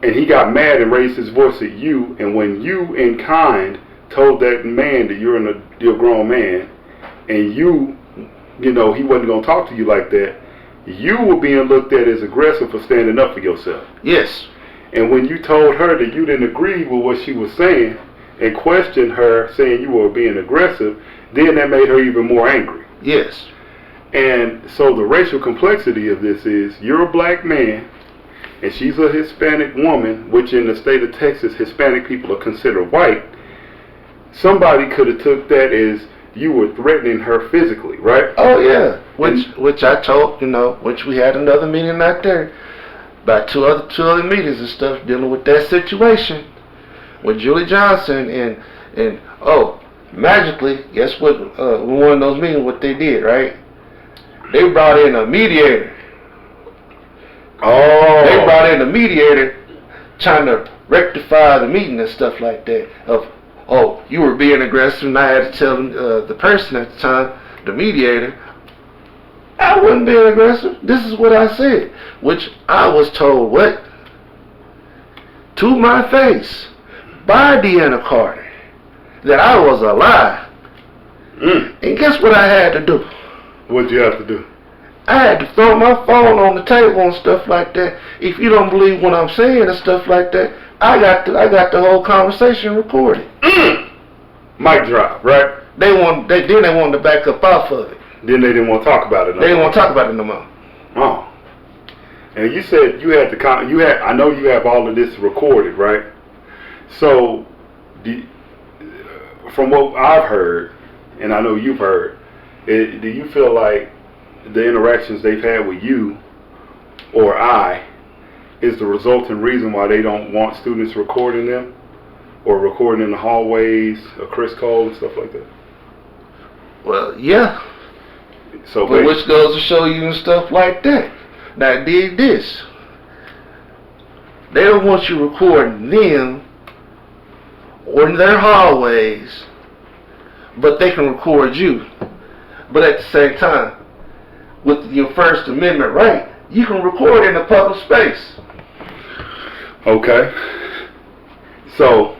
S2: And he got mad and raised his voice at you, and when you in kind told that man that you're a grown man, and you know, he wasn't going to talk to you like that, you were being looked at as aggressive for standing up for yourself.
S3: Yes.
S2: And when you told her that you didn't agree with what she was saying and questioned her saying you were being aggressive, then that made her even more angry.
S3: Yes.
S2: And so the racial complexity of this is you're a black man and she's a Hispanic woman, which in the state of Texas, Hispanic people are considered white. Somebody could have took that as you were threatening her physically, right?
S3: Oh yeah. Which I told, you know, which we had another meeting out there. About two other meetings and stuff dealing with that situation with Julie Johnson and magically, guess what? One of those meetings, what they did, right? They brought in a mediator.
S2: Oh.
S3: They brought in a mediator trying to rectify the meeting and stuff like that. You were being aggressive, and I had to tell the person at the time, the mediator, I wasn't being aggressive. This is what I said, which I was told what? To my face by Deanna Carter that I was a lie. And guess what I had to do?
S2: What'd you have to do?
S3: I had to throw my phone on the table and stuff like that. If you don't believe what I'm saying and stuff like that, I got the whole conversation recorded.
S2: Mic drop, right?
S3: They wanted to back up off of it.
S2: Then they didn't want to talk about it.
S3: They didn't want to talk about it no more.
S2: Oh. And you said you had I know you have all of this recorded, right? So, from what I've heard, and I know you've heard, do you feel like the interactions they've had with you or I is the resulting reason why they don't want students recording them or recording in the hallways of Criss Cole and stuff like that?
S3: Well, yeah.
S2: So,
S3: but which goes to show you and stuff like that. Now, dig this. They don't want you recording them or in their hallways, but they can record you. But at the same time, with your First Amendment right, you can record in a public space.
S2: Okay. So,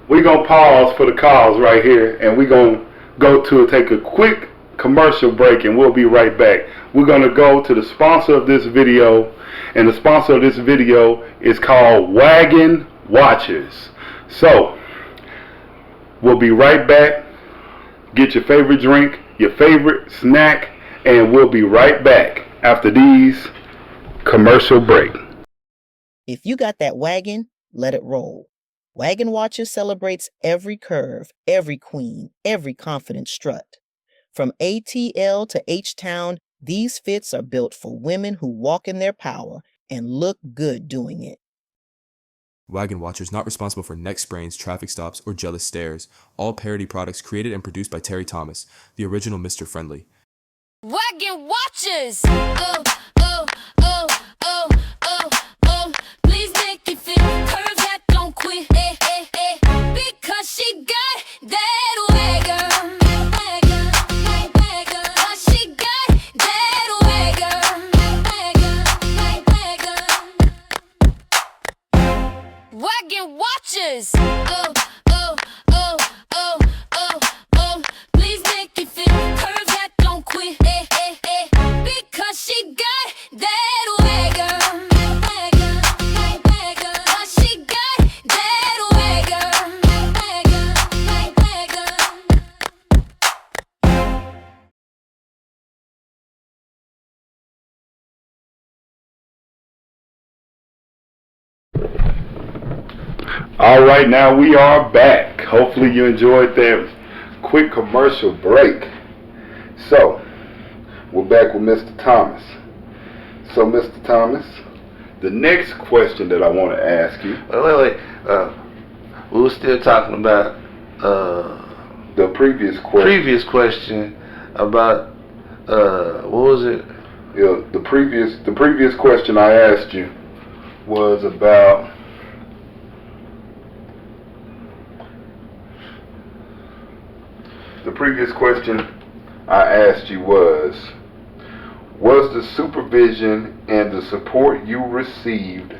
S2: we're going to pause for the calls right here, and we're going to take a quick commercial break, and we'll be right back. We're going to go to the sponsor of this video, and the sponsor of this video is called Wagon Watchers. So, we'll be right back. Get your favorite drink, your favorite snack, and we'll be right back after these commercial break.
S4: If you got that wagon, let it roll. Wagon Watchers celebrates every curve, every queen, every confident strut. From ATL to H-Town, these fits are built for women who walk in their power and look good doing it.
S5: Wagon Watchers not responsible for neck sprains, traffic stops, or jealous stares. All parody products created and produced by Terry Thomas, the original Mr. Friendly.
S6: Wagon Watchers! Oh, oh, oh, oh, oh, oh. Please make it fit. Curves that don't quit. Eh, eh, eh. Because she got that wagon. Wagon Watchers! Oh, oh, oh, oh, oh, oh. Please make it fit. Curves that don't quit. Eh, eh, eh. Because she got that wagon. Because she got that wagon.
S2: All right, now we are back. Hopefully you enjoyed that quick commercial break. So, we're back with Mr. Thomas. So, Mr. Thomas, the next question that I want to ask you.
S3: Wait. We were still talking about
S2: the previous question.
S3: Previous question about what was it?
S2: Yeah, the previous question I asked you was about I asked you was the supervision and the support you received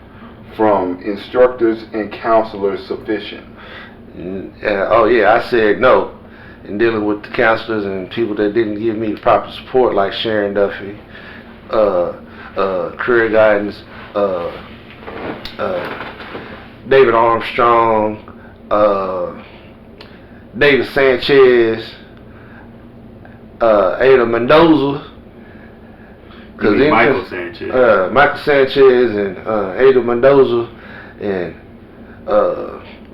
S2: from instructors and counselors sufficient?
S3: Oh yeah, I said no. In dealing with the counselors and people that didn't give me the proper support, like Sharon Duffy, career guidance, David Armstrong, David Sanchez, Ada Mendoza.
S2: Michael Sanchez.
S3: Michael Sanchez and Ada Mendoza, and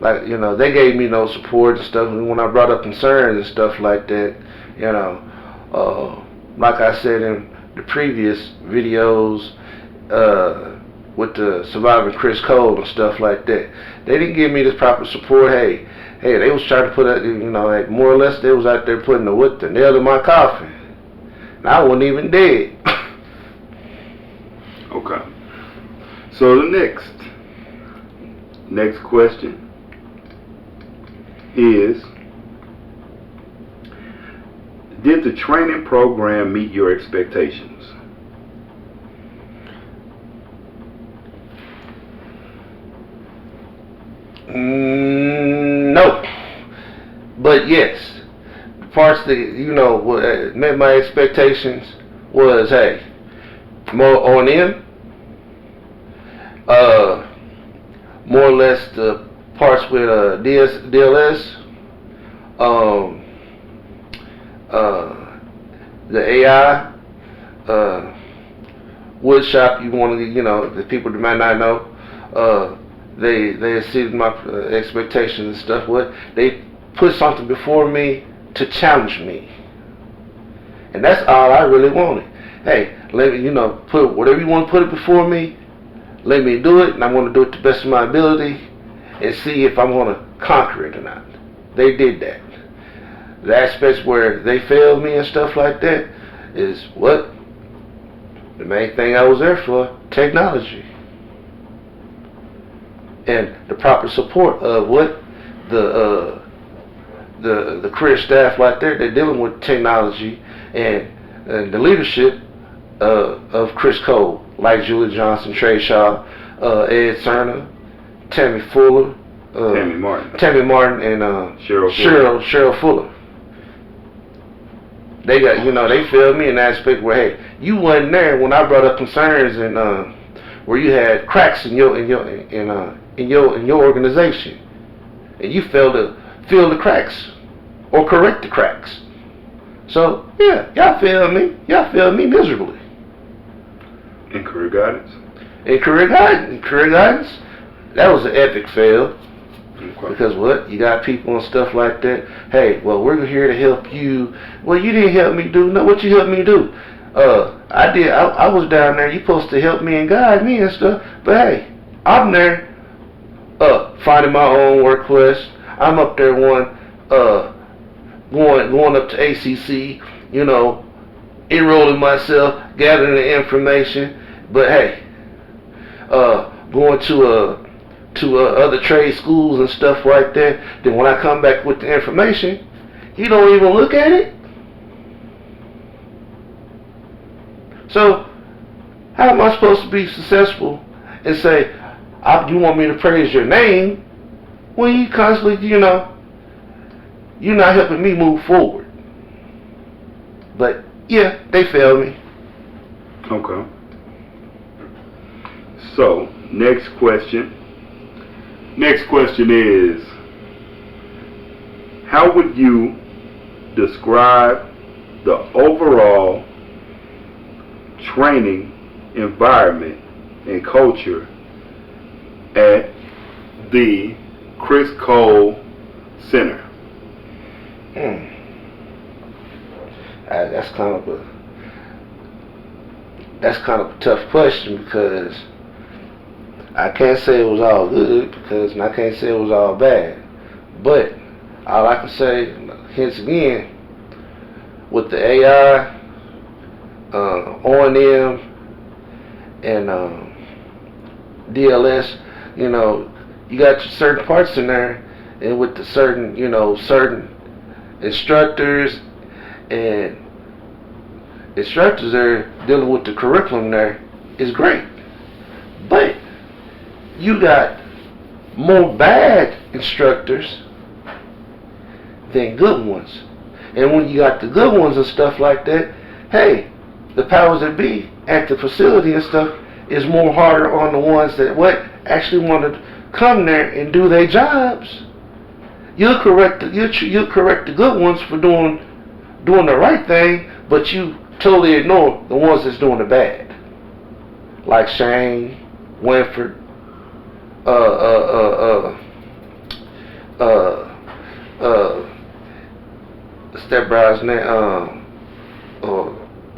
S3: like, you know, they gave me no support and stuff. And when I brought up concerns and stuff like that, you know, like I said in the previous videos, with the surviving Criss Cole and stuff like that, they didn't give me this proper support. Hey, they was trying to put out, you know, like more or less they was out there putting the nail in my coffin, and I wasn't even dead.
S2: Okay. So the next question is, did the training program meet your expectations?
S3: No, but yes, the parts that, you know, what met my expectations was, hey, more on in, more or less the parts with DLS, the AI, wood shop. You want to, you know, the people that might not know, they exceeded my expectations and stuff. What they put something before me to challenge me, and that's all I really wanted. Hey, let me, you know, put whatever you want to put it before me. Let me do it, and I'm going to do it to the best of my ability, and see if I'm going to conquer it or not. They did that. The aspects where they failed me and stuff like that is what the main thing I was there for: technology and the proper support of what the career staff right there. They're dealing with technology and the leadership of Criss Cole, like Julie Johnson, Trey Shaw, Ed Cerna, Tammy Fuller, Tammy Martin, and Cheryl Fuller. They got, you know, they failed me in that aspect where, hey, you wasn't there when I brought up concerns and where you had cracks in your organization, and you failed to fill the cracks or correct the cracks. So yeah, y'all failed me. Y'all failed me miserably.
S2: In career guidance?
S3: In career guidance, that was an epic fail. Okay. Because what? You got people and stuff like that. Hey, well, we're here to help you. Well, you didn't help me do. No, what you helped me do? I did. I was down there. You supposed to help me and guide me and stuff. But hey, I'm there, finding my own work quest. I'm up there going up to ACC, you know, enrolling myself, gathering the information. But hey, going to other trade schools and stuff like that. Then when I come back with the information, you don't even look at it. So how am I supposed to be successful and say, you want me to praise your name when you constantly, you know, you're not helping me move forward? But yeah, they failed me.
S2: Okay. So, next question. Next question is, how would you describe the overall training environment and culture at the Criss Cole Center?
S3: That's kind of a tough question, because I can't say it was all good, and I can't say it was all bad. But all I can say, hence again, with the AI, O&M, and DLS, you know, you got your certain parts in there, and with the certain, you know, certain instructors and instructors there dealing with the curriculum there is great. But you got more bad instructors than good ones. And when you got the good ones and stuff like that, hey, the powers that be at the facility and stuff is more harder on the ones that actually want to come there and do their jobs. You'll correct the good ones for doing the right thing, but you totally ignore the ones that's doing the bad. Like Shane, Winford, stepbrother's name,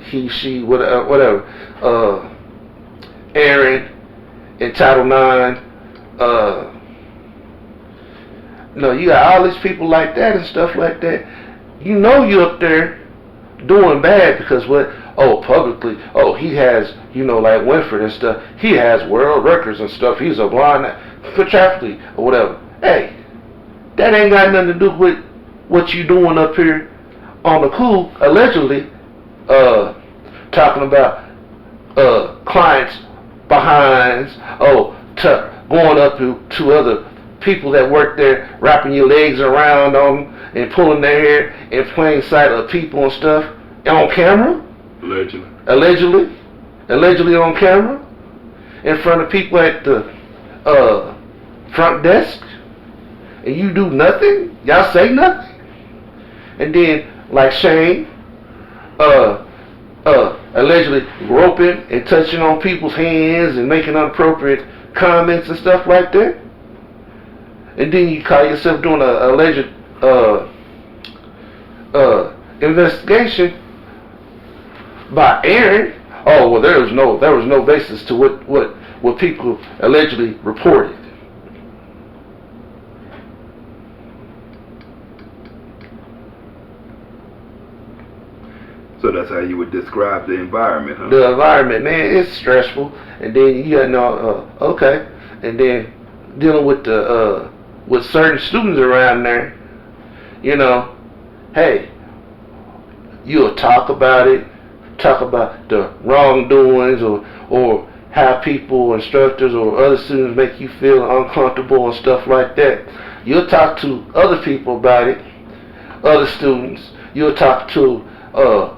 S3: he, she, whatever, Aaron in Title IX, no, you got all these people like that and stuff like that. You know you up there doing bad because publicly, he has, like Winford and stuff, he has world records and stuff, he's a blind contractually or whatever. Hey, that ain't got nothing to do with what you doing up here on the cool, allegedly, talking about clients behinds, going up to other people that work there, wrapping your legs around on them and pulling their hair in plain sight of people and stuff on camera. Allegedly on camera, in front of people at the front desk, and you do nothing. Y'all say nothing. And then, like Shane, allegedly groping and touching on people's hands and making inappropriate comments and stuff like that. And then you call yourself doing a alleged investigation by Aaron. Oh, well, there was no basis to what people allegedly reported.
S2: So that's how you would describe the environment, huh?
S3: The environment, man, it's stressful. And then you got okay. And then dealing with with certain students around there, hey, you'll talk about it, talk about the wrongdoings or how people, instructors or other students make you feel uncomfortable and stuff like that. You'll talk to other people about it, other students. You'll talk to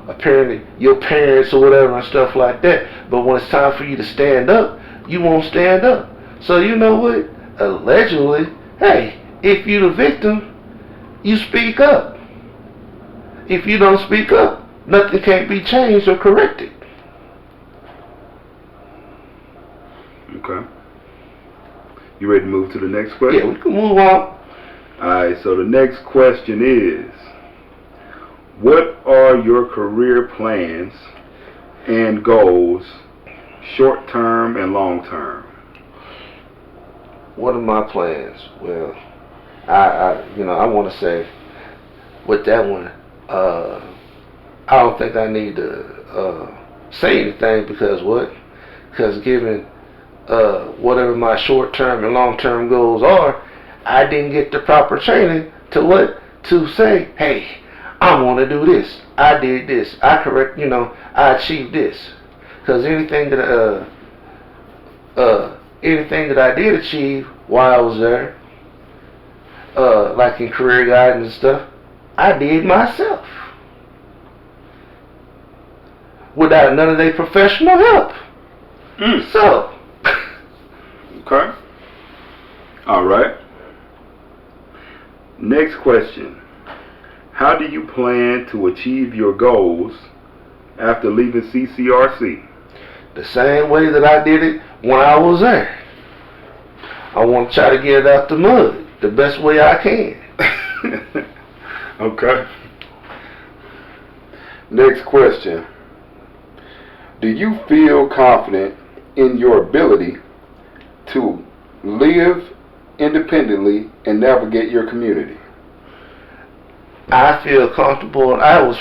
S3: apparently your parents or whatever and stuff like that. But when it's time for you to stand up, you won't stand up. So you know what? Allegedly, hey, if you're the victim, you speak up. If you don't speak up, nothing can't be changed or corrected.
S2: Okay. You ready to move to the next question?
S3: Yeah, we can move on.
S2: Alright, so the next question is, what are your career plans and goals, short term and long term?
S3: What are my plans? Well, I want to say with that one, I don't think I need to say anything because given whatever my short term and long term goals are, I didn't get the proper training to say, hey, I want to do this. I did this. I achieved this. Because anything that I did achieve while I was there, like in career guidance and stuff, I did myself. Without none of their professional help. So.
S2: Okay. Alright. Next question. How do you plan to achieve your goals after leaving CCRC?
S3: The same way that I did it when I was there. I want to try to get it out the mud the best way I can.
S2: Okay. Next question. Do you feel confident in your ability to live independently and navigate your community?
S3: I feel comfortable, and I was,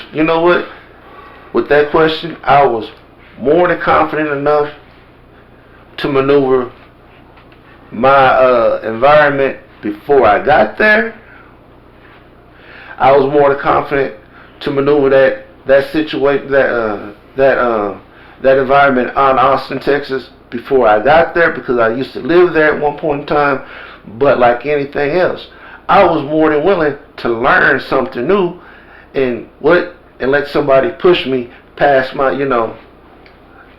S3: with that question, I was more than confident enough to maneuver my environment before I got there. I was more than confident to maneuver that situation, that environment on Austin, Texas before I got there, because I used to live there at one point in time. But like anything else, I was more than willing to learn something new and let somebody push me past my,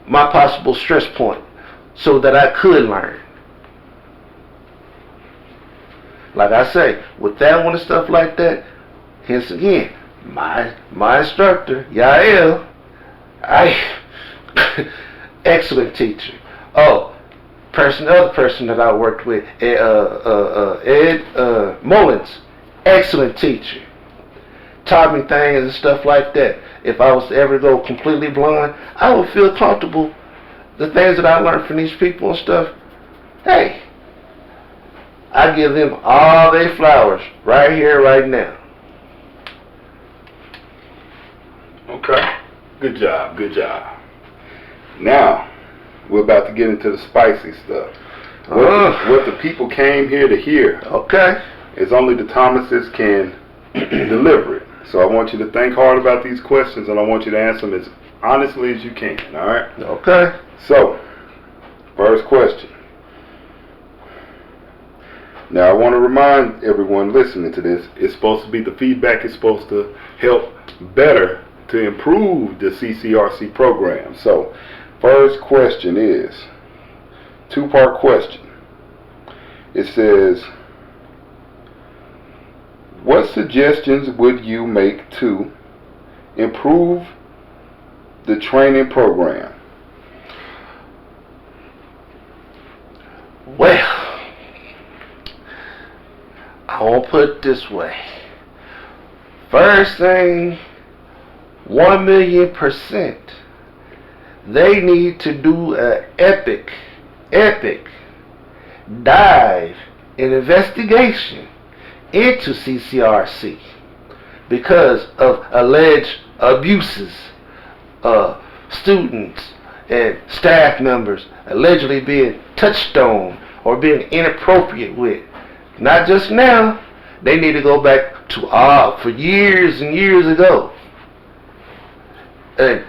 S3: my possible stress point so that I could learn. Like I say, with that one and stuff like that, hence again, my instructor, Yael, excellent teacher. Oh, other person that I worked with, Ed Mullins, excellent teacher. Taught me things and stuff like that. If I was to ever go completely blind, I would feel comfortable. The things that I learned from these people and stuff, hey, I give them all their flowers right here, right now.
S2: Okay. Good job. Good job. Now, we're about to get into the spicy stuff. What the people came here to hear.
S3: Okay.
S2: Is only the Thomases can deliver it. So I want you to think hard about these questions, and I want you to answer them as honestly as you can. All right?
S3: Okay.
S2: So, first question. Now, I want to remind everyone listening to this, it's supposed to be, the feedback is supposed to help better to improve the CCRC program. So, first question is, two-part question. It says, what suggestions would you make to improve the training program?
S3: Well, I won't put it this way. First thing, 1,000,000%, they need to do an epic dive and investigation into CCRC because of alleged abuses, students and staff members allegedly being touched on or being inappropriate with. Not just now, they need to go back to for years and years ago and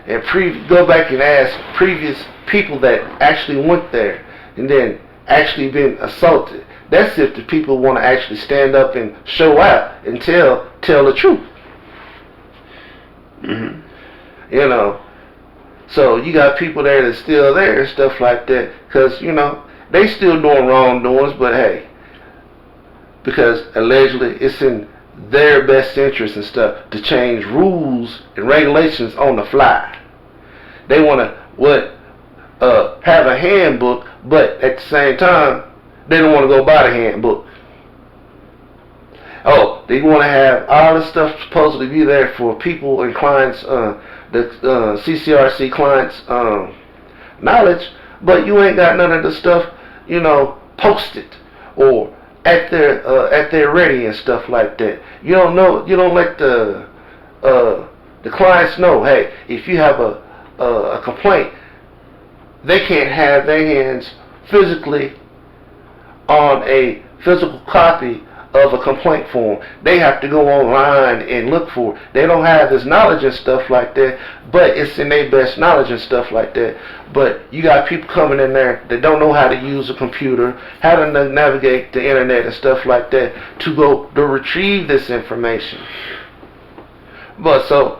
S3: go back and ask previous people that actually went there and then actually been assaulted. That's if the people want to actually stand up and show out and tell the truth. Mm-hmm. So you got people there that's still there and stuff like that, because they still doing wrongdoings, but hey, because allegedly it's in their best interest and stuff to change rules and regulations on the fly. They want to have a handbook, but at the same time they don't want to go buy the handbook. Oh, they want to have all the stuff supposedly be there for people and clients, the CCRC clients' knowledge, but you ain't got none of the stuff, posted or at their ready and stuff like that. You don't know. You don't let the clients know. Hey, if you have a complaint, they can't have their hands physically on a physical copy of a complaint form. They have to go online and look for it. They don't have this knowledge and stuff like that, but it's in their best knowledge and stuff like that. But you got people coming in there that don't know how to use a computer, how to navigate the internet and stuff like that to retrieve this information. But so,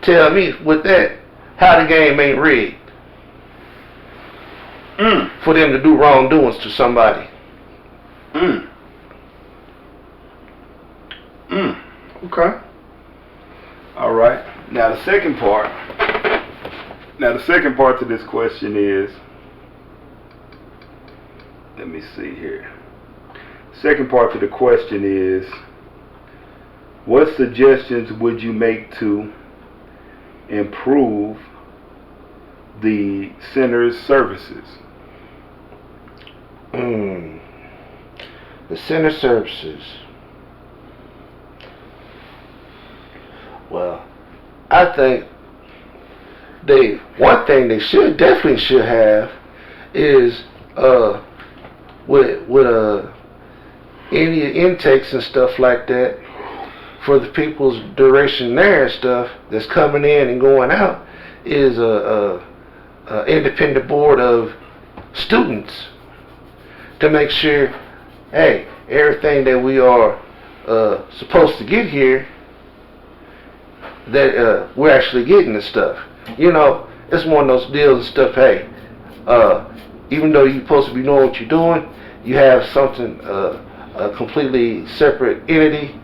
S3: tell me with that, how the game ain't rigged for them to do wrongdoings to somebody.
S2: Okay. All right. Now the second part to this question is, let me see here. Second part to the question is, what suggestions would you make to improve the center's services?
S3: The center services. Well, I think one thing they definitely should have is with any intakes and stuff like that for the people's duration there and stuff that's coming in and going out, is a independent board of students to make sure, hey, everything that we are supposed to get here, that we're actually getting the stuff. You know, it's one of those deals and stuff. Hey, even though you're supposed to be knowing what you're doing, you have something, a completely separate entity,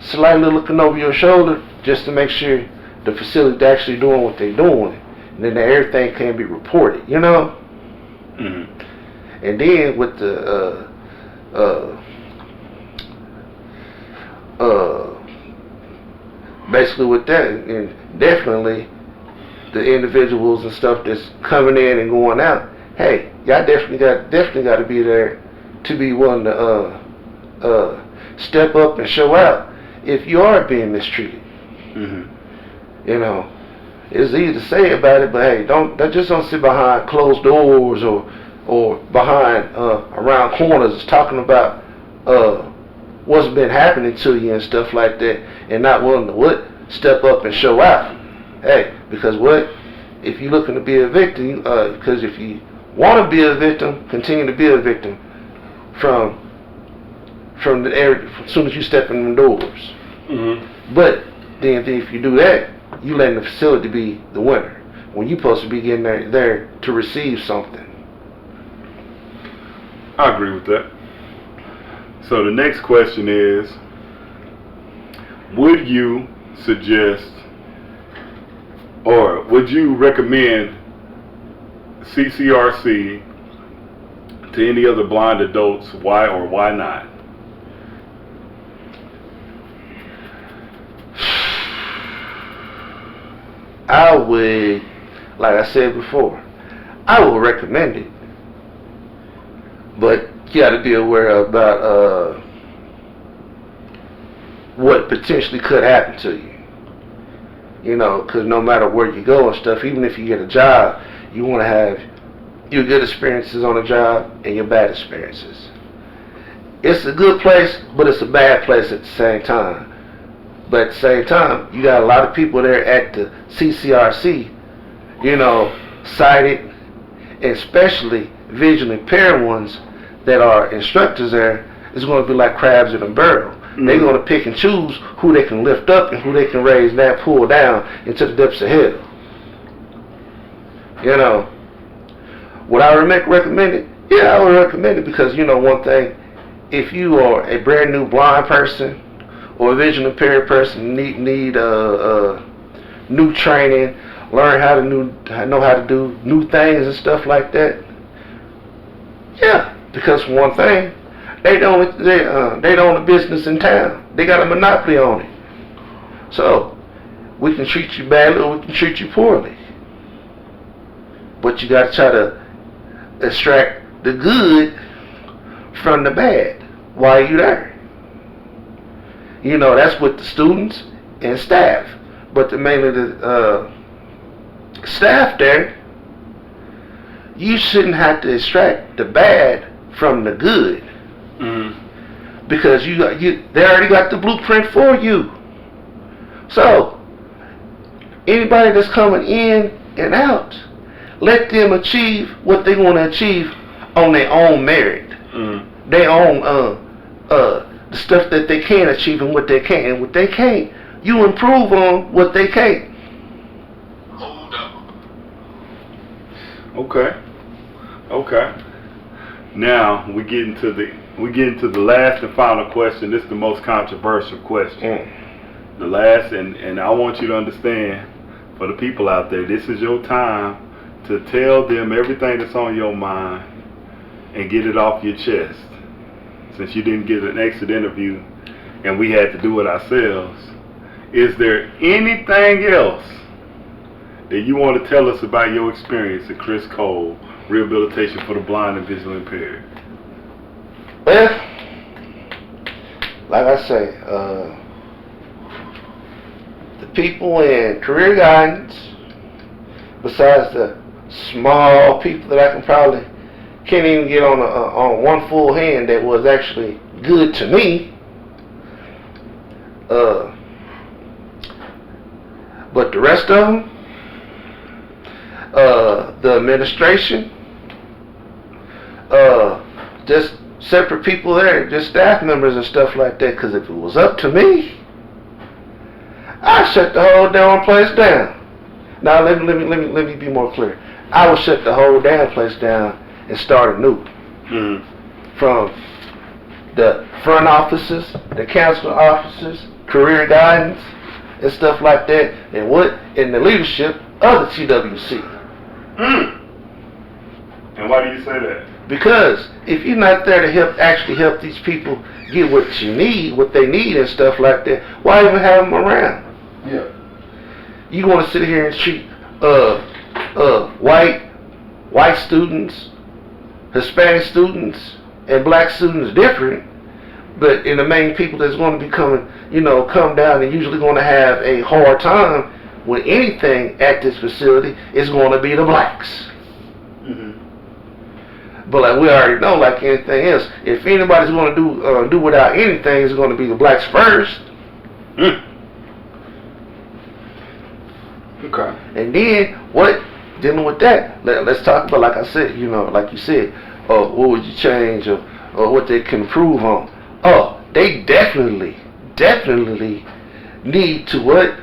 S3: slightly looking over your shoulder just to make sure the facility's actually doing what they're doing, and then everything can be reported. You know. Mm-hmm. And then with the basically with that, and definitely the individuals and stuff that's coming in and going out, hey, y'all definitely got to be there to be willing to step up and show out if you are being mistreated. Mm-hmm. You know, it's easy to say about it, but hey, don't sit behind closed doors or behind around corners talking about what's been happening to you and stuff like that, and not willing to step up and show out. Hey, because if you're looking to be a victim, because if you want to be a victim, continue to be a victim from the area as soon as you step in the doors. Mm-hmm. But then if you do that, you letting the facility be the winner when you're supposed to be getting there to receive something.
S2: I agree with that. So the next question is, would you suggest or would you recommend CCRC to any other blind adults? Why or why not?
S3: I would, like I said before, I would recommend it. But you got to be aware about what potentially could happen to you. You know, because no matter where you go and stuff, even if you get a job, you want to have your good experiences on the job and your bad experiences. It's a good place, but it's a bad place at the same time. But at the same time, you got a lot of people there at the CCRC, you know, sighted, and especially visually impaired ones that are instructors there. It's going to be like crabs in a barrel. Mm-hmm. They're going to pick and choose who they can lift up and who they can raise and pull down into the depths of hell. You know, would I recommend it? Yeah, I would recommend it because, you know, one thing, if you are a brand new blind person or a visually impaired person, need new training, learn how to do new things and stuff like that. Yeah, because for one thing, they own a business in town. They got a monopoly on it. So we can treat you badly or we can treat you poorly. But you got to try to extract the good from the bad while you're there. You know, that's with the students and staff. But mainly the staff there, you shouldn't have to extract the bad from the good. Mm-hmm. Because they already got the blueprint for you. So anybody that's coming in and out, let them achieve what they want to achieve on their own merit. Mm-hmm. Their own the stuff that they can achieve and what they can. And what they can't, you improve on what they can't.
S1: Hold up.
S2: Okay. Now we get into the last and final question. This is the most controversial question. The last, and I want you to understand, for the people out there, this is your time to tell them everything that's on your mind and get it off your chest. Since you didn't get an exit interview and we had to do it ourselves, is there anything else that you want to tell us about your experience at Criss Cole Rehabilitation for the Blind and Visually Impaired?
S3: Well, like I say, the people in career guidance, besides the small people that I can't even get on one full hand that was actually good to me, but the rest of them, the administration, just separate people there, just staff members and stuff like that. Because if it was up to me, I'd shut the whole damn place down. Now let me be more clear. I would shut the whole damn place down and start anew. From the front offices, the counselor offices, career guidance, and stuff like that, and what in the leadership of the TWC.
S2: And why do you say that?
S3: Because if you're not there to actually help these people get what they need and stuff like that, why even have them around?
S2: Yeah.
S3: You want to sit here and treat white students, Hispanic students, and black students different, but in the main people that's going to be coming, come down and usually going to have a hard time with anything at this facility is going to be the blacks. But like we already know, like anything else, if anybody's going to do without anything, it's going to be the blacks first.
S2: Okay.
S3: And then dealing with that, let's talk about, like I said, like you said, what would you change or what they can improve on? Oh, they definitely need to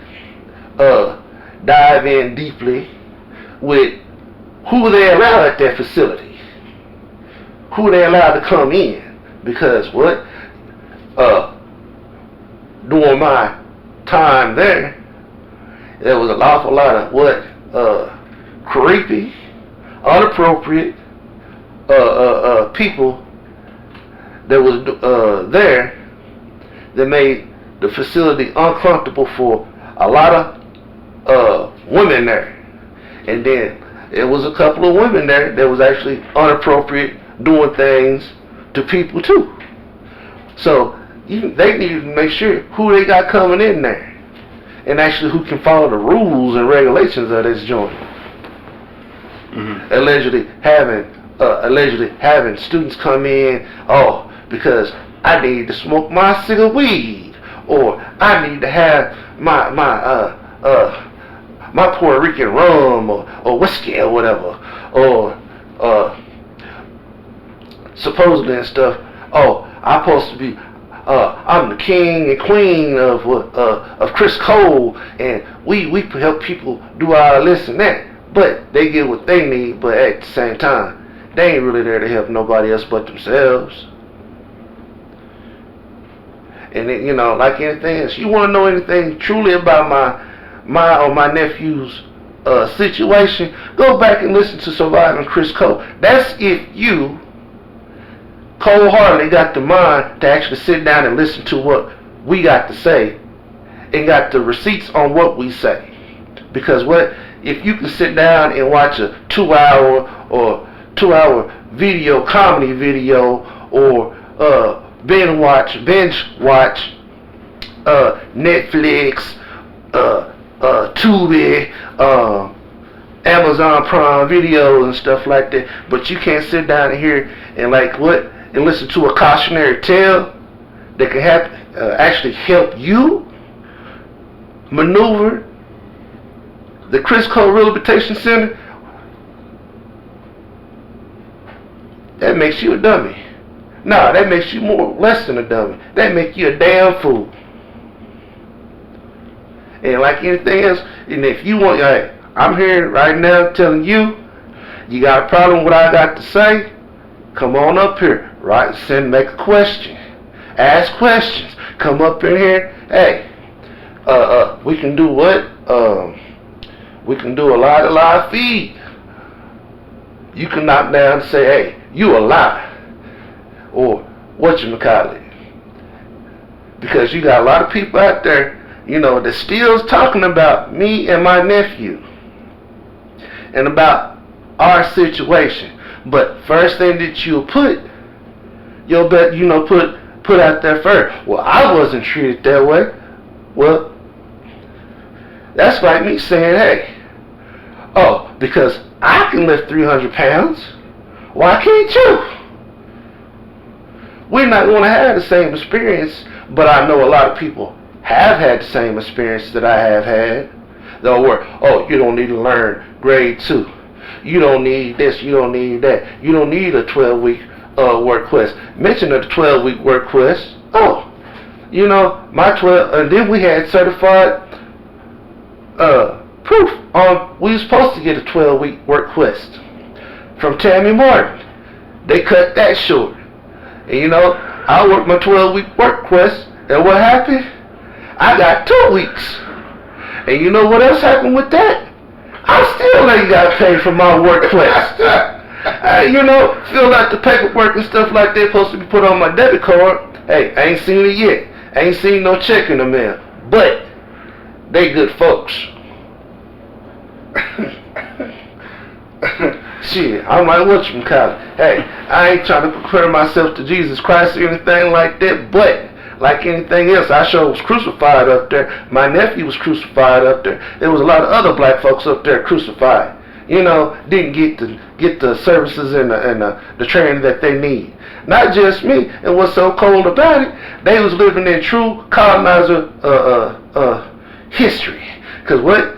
S3: dive in deeply with who they allow at their facility. Who they allowed to come in, because during my time there was an awful lot of creepy, inappropriate people that was there that made the facility uncomfortable for a lot of women there. And then there was a couple of women there that was actually inappropriate, doing things to people too. So they needed to make sure who they got coming in there, and actually who can follow the rules and regulations of this joint. Allegedly having students come in, because I need to smoke my cigar weed, or I need to have my Puerto Rican rum or whiskey or whatever, or supposedly and stuff. I'm supposed to be. I'm the king and queen of Criss Cole, and we help people do all this and that. But they get what they need, but at the same time, they ain't really there to help nobody else but themselves. And then, like anything else, you want to know anything truly about my nephew's situation, go back and listen to Surviving Criss Cole. That's if you cold-heartedly got the mind to actually sit down and listen to what we got to say and got the receipts on what we say. Because if you can sit down and watch a 2-hour comedy video, or binge watch Netflix, Tubi, Amazon Prime videos and stuff like that, but you can't sit down and hear and listen to a cautionary tale that can actually help you maneuver the Criss Cole Rehabilitation Center, that makes you a dummy. Nah, that makes you less than a dummy. That makes you a damn fool. And like anything else, and if you want, I'm here right now telling you, you got a problem with what I got to say, come on up here, right? Make a question, ask questions, come up in here. Hey, we can do what? We can do a live feed. You can knock down and say, hey, you a lie, or whatchamacallit. Because you got a lot of people out there, that still talking about me and my nephew and about our situation. But first thing that you'll put out there first, well, I wasn't treated that way. Well, that's like me saying, hey, because I can lift 300 pounds, why can't you? We're not going to have the same experience, but I know a lot of people have had the same experience that I have had. You don't need to learn grade 2. You don't need this. You don't need that. You don't need a 12-week work quest. Mention of the 12-week work quest. Oh, you know, my 12, and then we had certified proof on we were supposed to get a 12-week work quest from Tammy Martin. They cut that short. And you know, I worked my 12-week work quest, and what happened? I got 2 weeks. And you know what else happened with that? I still ain't got paid for my work quest. You know, fill out the paperwork and stuff like that supposed to be put on my debit card. Hey, I ain't seen it yet. I ain't seen no check in the mail. But they good folks. Shit, I'm like, what you call it? Hey, I ain't trying to compare myself to Jesus Christ or anything like that, but like anything else, I sure was crucified up there. My nephew was crucified up there. There was a lot of other black folks up there crucified. You know, didn't get the services and the training that they need. Not just me. And what's so cold about it, they was living in true colonizer history. Cause what?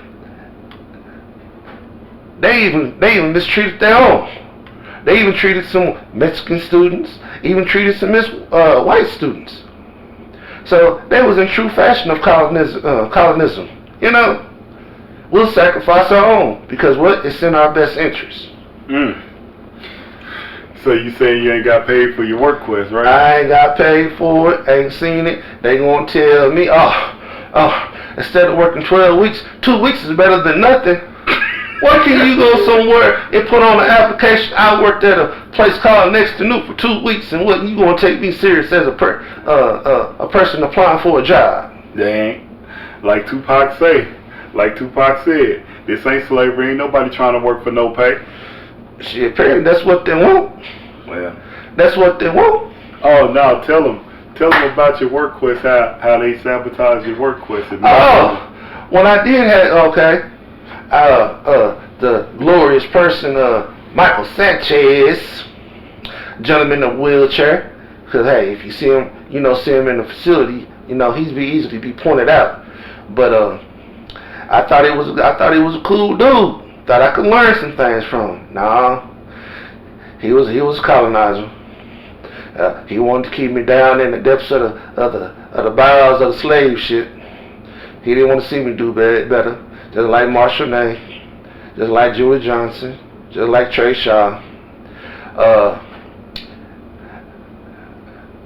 S3: They even mistreated their own. They even treated some Mexican students, even treated some white students. So they was in true fashion of colonism. You know, we'll sacrifice our own because what? It's in our best interest.
S2: So you saying you ain't got paid for your work quest, right?
S3: I ain't got paid for it. Ain't seen it. They gonna tell me, instead of working 12 weeks, 2 weeks is better than nothing. Why can't you go somewhere and put on an application? I worked at a place called Next to New for 2 weeks, and what, you gonna take me serious as a person applying for a job?
S2: They ain't. Like Tupac said, this ain't slavery. Ain't nobody trying to work for no pay.
S3: Shit, apparently that's what they want.
S2: Well,
S3: that's what they want.
S2: Oh no, tell them about your work quest. How they sabotage your work quest.
S3: When I did have the glorious person, Michael Sanchez, gentleman in a wheelchair. Cause hey, if you see him, see him in the facility, he's easily be pointed out. But I thought he was a cool dude. Thought I could learn some things from him. Nah, he was a colonizer. He wanted to keep me down in the depths of the bowels of the slave ship. He didn't want to see me do better. Just like Marshall Ney, just like Julie Johnson, just like Trey Shaw.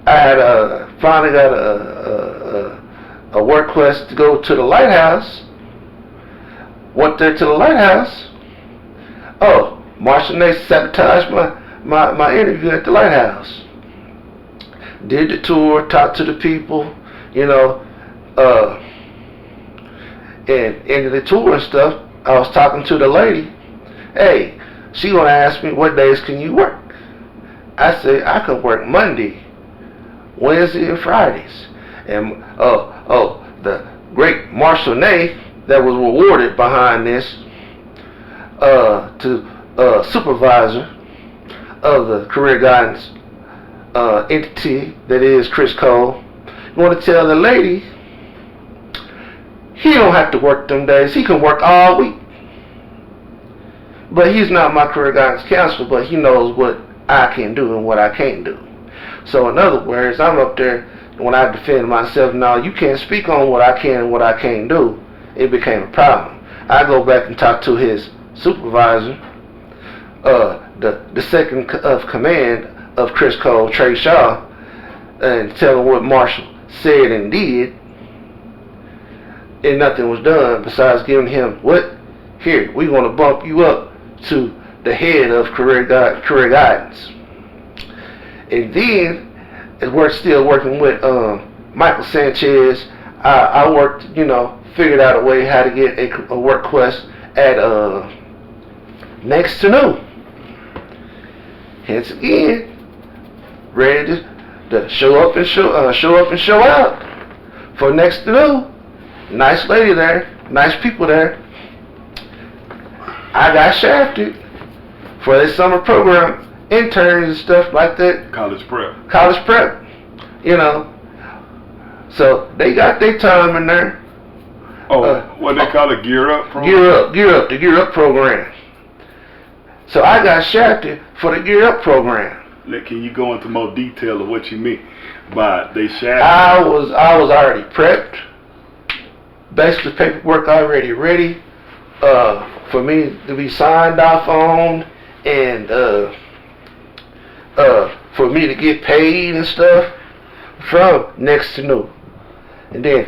S3: I had finally got a work quest to go to the lighthouse. Went there to the lighthouse. Oh, Marshall Ney sabotaged my interview at the lighthouse. Did the tour, talked to the people, and in the tour and stuff, I was talking to the lady. Hey, she gonna ask me, what days can you work? I said, I can work Monday, Wednesday, and Fridays. And the great Marshall Ney that was rewarded behind this to supervisor of the career guidance entity that is Criss Cole. You want to tell the lady he don't have to work them days. He can work all week. But he's not my career guidance counselor, but he knows what I can do and what I can't do. So in other words, I'm up there when I defend myself. Now you can't speak on what I can and what I can't do. It became a problem. I go back and talk to his supervisor, the second of command of Criss Cole, Trey Shaw, and tell him what Marshall said and did. And nothing was done besides giving him what? Here, we're going to bump you up to the head of career guidance. And then, we're still working with Michael Sanchez. I worked, figured out a way how to get a work quest at Next to New. Hence again, ready to show up and show out for Next to New. Nice lady there, nice people there. I got shafted for this summer program, interns and stuff like that.
S2: College prep.
S3: So they got their time in there.
S2: What they call it, Gear Up program?
S3: The Gear Up program. So I got shafted for the Gear Up program.
S2: Can you go into more detail of what you mean by they shafted?
S3: I was already prepped. Basically, paperwork already ready for me to be signed off on, and for me to get paid and stuff from Next to New. And then,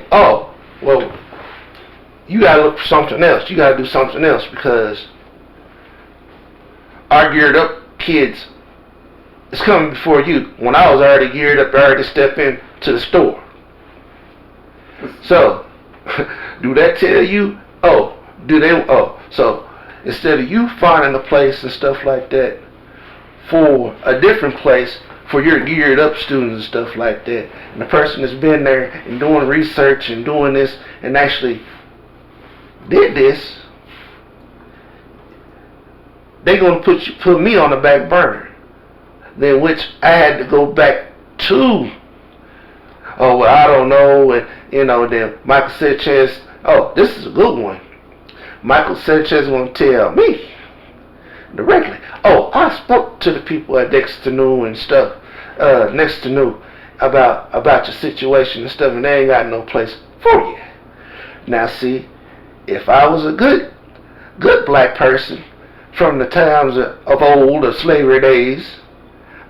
S3: you gotta look for something else. You gotta do something else because our Geared Up kids is coming before you. When I was already geared up, I already stepped into the store. So, do that tell you? So instead of you finding a place and stuff like that for a different place for your Geared Up students and stuff like that, and the person that's been there and doing research and doing this and actually did this, they gonna put me on the back burner. Then which I had to go back to. Oh, well, I don't know, and then Michael Sanchez. Oh, this is a good one. Michael Sanchez gonna tell me directly. Oh, I spoke to the people at Next to New and stuff, Next to New, about your situation and stuff, and they ain't got no place for you. Now, see, if I was a good black person from the times of old, of slavery days,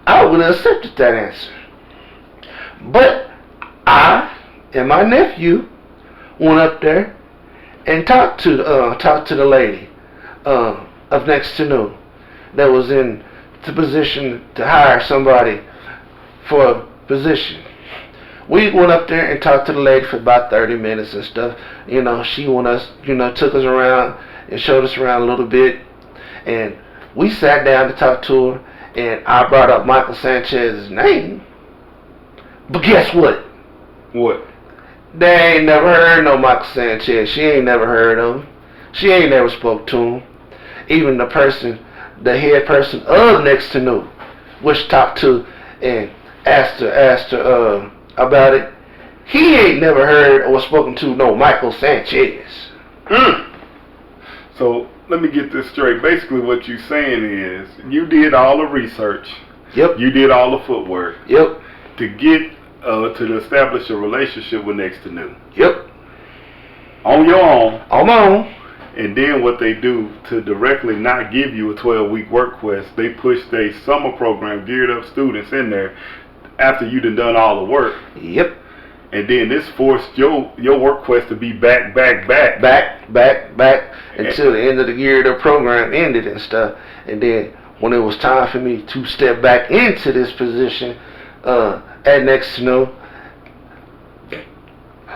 S3: I would have accepted that answer. But I and my nephew went up there and talked to the lady of Next to New that was in the position to hire somebody for a position. We went up there and talked to the lady for about 30 minutes and stuff. She took us around and showed us around a little bit, and we sat down to talk to her, and I brought up Michael Sanchez's name. But guess what?
S2: What?
S3: They ain't never heard no Michael Sanchez. She ain't never heard of him. She ain't never spoke to him. Even the head person of Next to New, which talked to and asked her about it, he ain't never heard or spoken to no Michael Sanchez.
S2: So let me get this straight. Basically, what you're saying is you did all the research.
S3: Yep.
S2: You did all the footwork.
S3: Yep.
S2: To get to establish a relationship with Next to New.
S3: Yep.
S2: On your own.
S3: On my own.
S2: And then what they do to directly not give you a 12-week work quest, they push their summer program Geared Up students in there after you done all the work.
S3: Yep.
S2: And then this forced your work quest to be back
S3: until the end of the Geared Up program ended and stuff. And then when it was time for me to step back into this position at Next to New,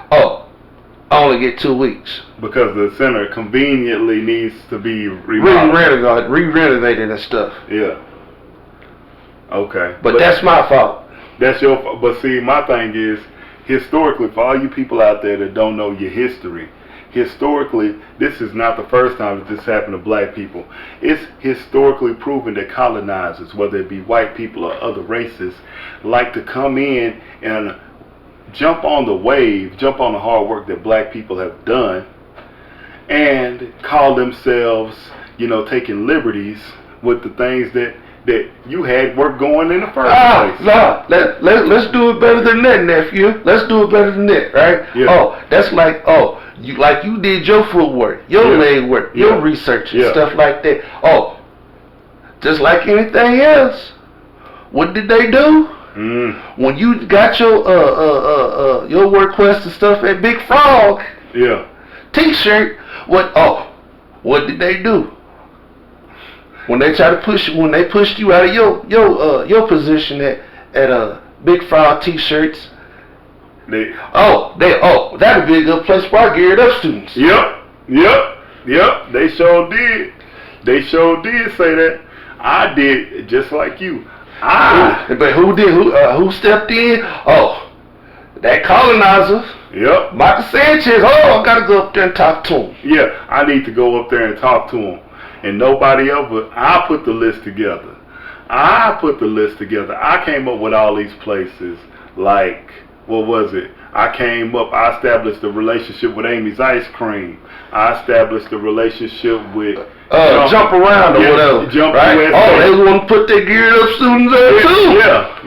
S3: I only get 2 weeks.
S2: Because the center conveniently needs to be re-renovated
S3: and stuff.
S2: Yeah. Okay.
S3: But that's my fault.
S2: That's your fault. But see, my thing is, historically, for all you people out there that don't know your history, historically, this is not the first time that this happened to black people. It's historically proven that colonizers, whether it be white people or other races, like to come in and jump on the wave, jump on the hard work that black people have done, and call themselves, taking liberties with the things that you had work going in the first place.
S3: No, let's do it better than that, nephew. Let's do it better than that, right?
S2: Yeah.
S3: That's like, you did your footwork, your leg work, your research and stuff like that. Just like anything else, what did they do? When you got your work quest and stuff at Big Frog T-shirt, what did they do? When they pushed you out of your position at Big Frog T-shirts, that'd be a good place for our Geared Up students.
S2: Yep. They sure did. They sure did say that. I did just like you.
S3: But who did? Who stepped in? That colonizer.
S2: Yep.
S3: Michael Sanchez. I gotta go up there and talk to him.
S2: Yeah, I need to go up there and talk to him. And nobody else, but I put the list together. I came up with all these places. Like, what was it? I came up, I established a relationship with Amy's Ice Cream. I established a relationship with
S3: Jump Around or whatever.
S2: Jump
S3: right?
S2: USA.
S3: Oh, they want to put their geared up students there too.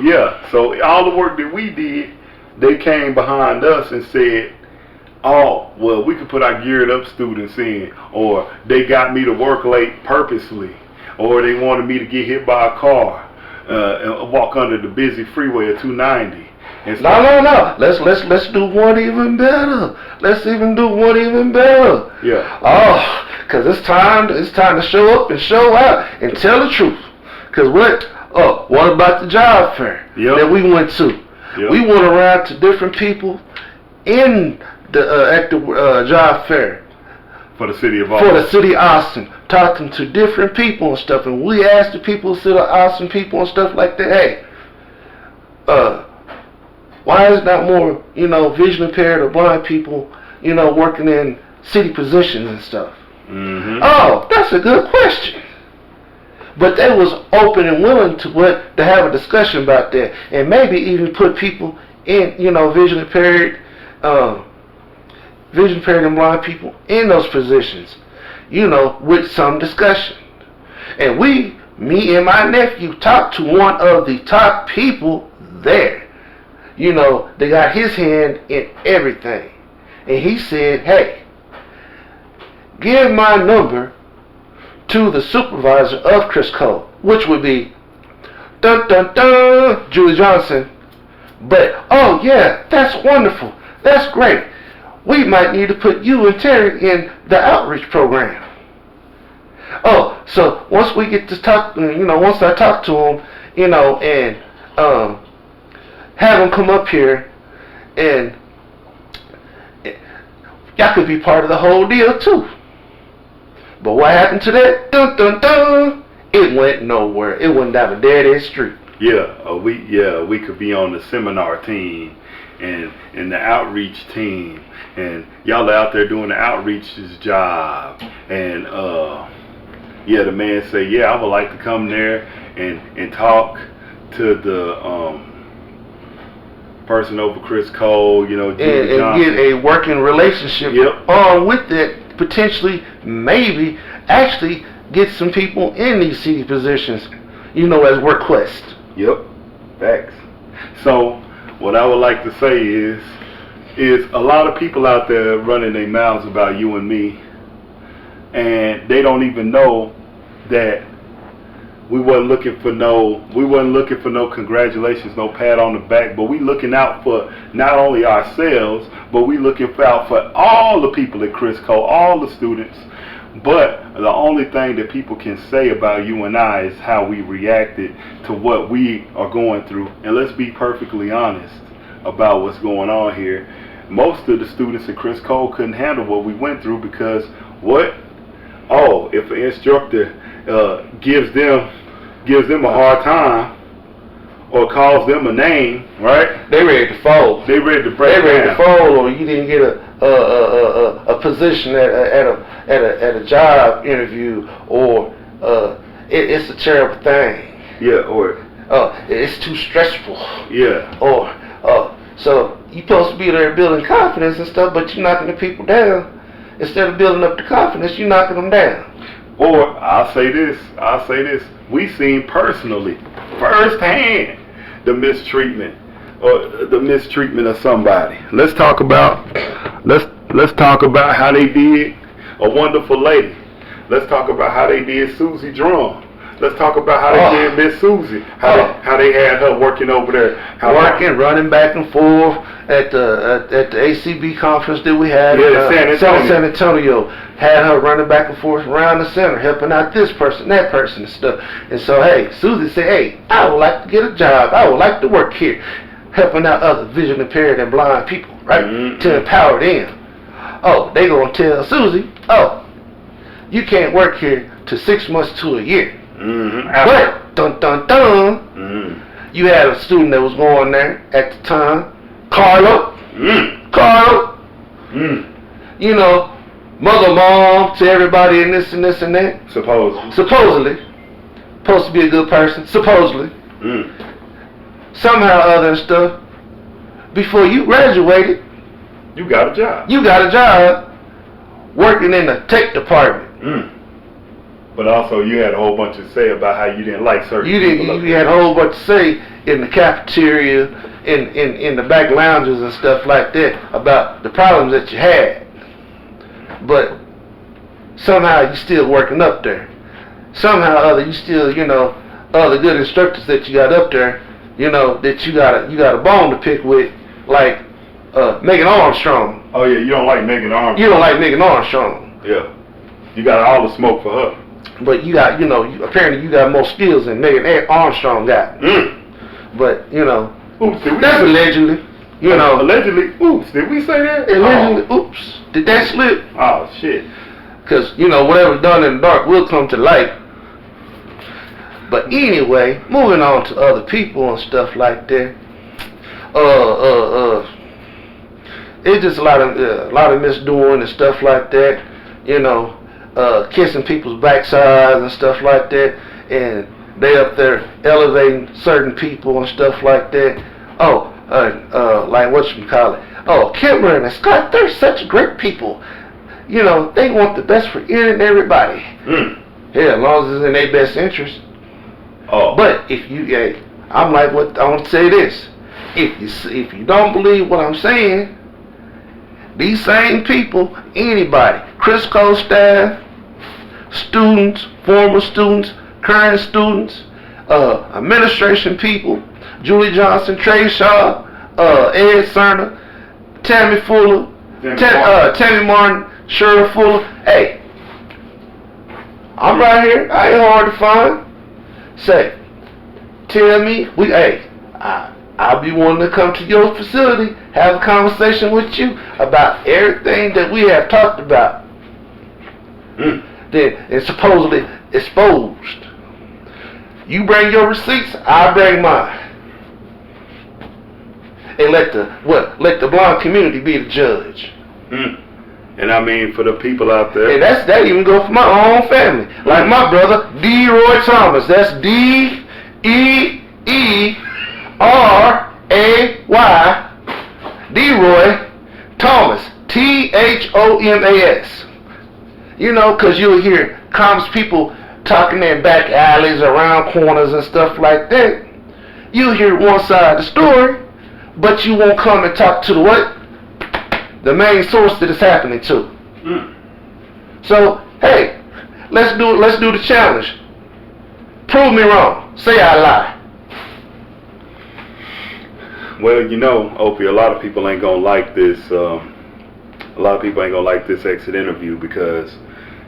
S2: Yeah. So all the work that we did, they came behind us and said, oh, well, we could put our geared up students in, or they got me to work late purposely, or they wanted me to get hit by a car and walk under the busy freeway of 290.
S3: No. Let's do one even better. Let's even do one even better.
S2: Yeah.
S3: Oh, cause it's time to show up and show out and tell the truth. Cause what about the job fair that we went to? Yep. We went around to different people in the at the job fair
S2: for the city of Austin.
S3: For the city of Austin, talking to different people and stuff, and we asked the people, city of Austin people and stuff like that. Hey, why is not more, vision impaired or blind people, working in city positions and stuff?
S2: Mm-hmm.
S3: Oh, that's a good question. But they was open and willing to have a discussion about that, and maybe even put people in, vision impaired and blind people in those positions, with some discussion. And me and my nephew talked to one of the top people there. They got his hand in everything. And he said, hey, give my number to the supervisor of Criss Cole, which would be Julie Johnson. But, oh yeah, that's wonderful. That's great. We might need to put you and Terry in the outreach program. Oh, so once we get to talk, once I talk to him, and have them come up here, and y'all could be part of the whole deal too. But what happened to that? It went nowhere. It went down a dead-end street.
S2: We could be on the seminar team and the outreach team, and y'all are out there doing the outreach's job, and the man say, yeah, I would like to come there and talk to the person over Criss Cole, and
S3: get a working relationship on with that, potentially, maybe, actually get some people in these city positions, as request.
S2: Yep, facts. So, what I would like to say is a lot of people out there running their mouths about you and me, and they don't even know that we wasn't looking for no congratulations, no pat on the back, but we looking out for not only ourselves, but we looking out for all the people at Criss Cole, all the students. But the only thing that people can say about you and I is how we reacted to what we are going through. And let's be perfectly honest about what's going on here. Most of the students at Criss Cole couldn't handle what we went through because if an instructor gives them a hard time or calls them a name, right?
S3: They ready to fold.
S2: They ready to break down.
S3: They ready to fold, or you didn't get a position at a job interview, or it's a terrible thing.
S2: Yeah, or
S3: it's too stressful.
S2: Yeah.
S3: Or so you supposed to be there building confidence and stuff, but you're knocking the people down. Instead of building up the confidence, you're knocking them down.
S2: Or I'll say this. We seen personally, firsthand, the mistreatment of somebody. Let's talk about how they did a wonderful lady. Let's talk about how they did Susie Drum. Let's talk about how they did Miss Susie. How they had her working over there.
S3: Running back and forth at the ACB conference that we had in San Antonio. Had her running back and forth around the center, helping out this person, that person, and stuff. And so, hey, Susie said, hey, I would like to get a job. I would like to work here, helping out other vision impaired and blind people, right? Mm-hmm. To empower them. Oh, they gonna tell Susie, you can't work here to 6 months to a year.
S2: Mm-hmm.
S3: But you had a student that was going there at the time, Carlo, mom to everybody and this and this and that. Supposedly, supposed to be a good person. Supposedly, somehow or other and stuff, before you graduated,
S2: You got a job.
S3: you got a job working in the tech department.
S2: But also you had a whole bunch to say about how you didn't like certain people.
S3: You had a whole bunch to say in the cafeteria, in the back lounges and stuff like that about the problems that you had. But somehow you still working up there. Somehow or other you still, all the good instructors that you got up there, that you got a bone to pick with, like Megan Armstrong.
S2: Oh yeah, you don't like Megan Armstrong.
S3: You don't like Megan Armstrong.
S2: Yeah. You got all the smoke for her.
S3: But you got, apparently you got more skills than Megan Armstrong got. But,
S2: Oops, did we
S3: that's allegedly.
S2: Allegedly. Oops, did we say that?
S3: Allegedly. Oops. Did that slip?
S2: Oh shit.
S3: Because, whatever's done in the dark will come to light. But anyway, moving on to other people and stuff like that. It's just a lot of misdoing and stuff like that. Kissing people's backsides and stuff like that. And they up there elevating certain people and stuff like that. Like whatchamacallit. Oh, Cameron and Scott, they're such great people. They want the best for you and everybody. Yeah, as long as it's in their best interest.
S2: Oh.
S3: But if you, I'm like, what I want to say this: if you don't believe what I'm saying, these same people, anybody, Criss Cole staff, students, former students, current students, administration people, Julie Johnson, Trey Shaw, Ed Cerner, Tammy Fuller, Tammy Martin, Shirley Fuller. Hey, I'm right here. I ain't hard to find. Say, tell me, I'll be wanting to come to your facility, have a conversation with you about everything that we have talked about. Then it's supposedly exposed. You bring your receipts, I bring mine. And let the blind community be the judge.
S2: And I mean, for the people out there.
S3: And that even go for my own family. Like my brother, D-Roy Thomas. That's D-E-E-R-A-Y. D-Roy Thomas. T-H-O-M-A-S. Because you'll hear common people talking in back alleys, around corners and stuff like that. You'll hear one side of the story, but you won't come and talk to the main source that it's happening to. So, hey, let's do the challenge. Prove me wrong. Say I lie.
S2: Well, Opie, a lot of people ain't gonna like this. A lot of people ain't gonna like this exit interview because,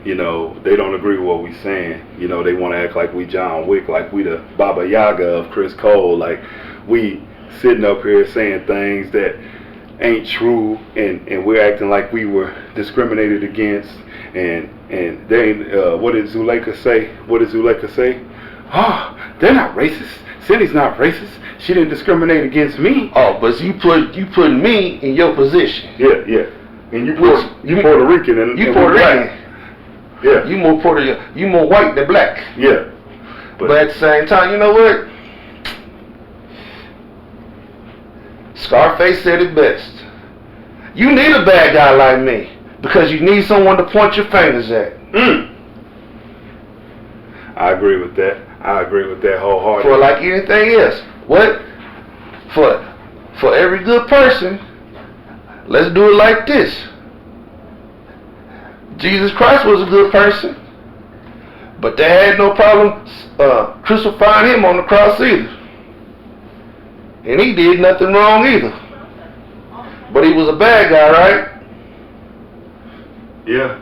S2: they don't agree with what we saying. They want to act like we John Wick, like we the Baba Yaga of Criss Cole, like we sitting up here saying things that ain't true, and we're acting like we were discriminated against, and they what did Zuleika say? Oh, they're not racist. Cindy's not racist. She didn't discriminate against me.
S3: Oh, but you put me in your position.
S2: Yeah. And you Puerto Rican and
S3: you Puerto Rican.
S2: Yeah.
S3: You more white than black.
S2: Yeah.
S3: But at the same time, you know what? Scarface said it best. You need a bad guy like me because you need someone to point your fingers at.
S2: I agree with that. Wholeheartedly.
S3: For like anything else. What? For every good person, let's do it like this. Jesus Christ was a good person, but they had no problem crucifying him on the cross either. And he did nothing wrong either. But he was a bad guy, right?
S2: Yeah.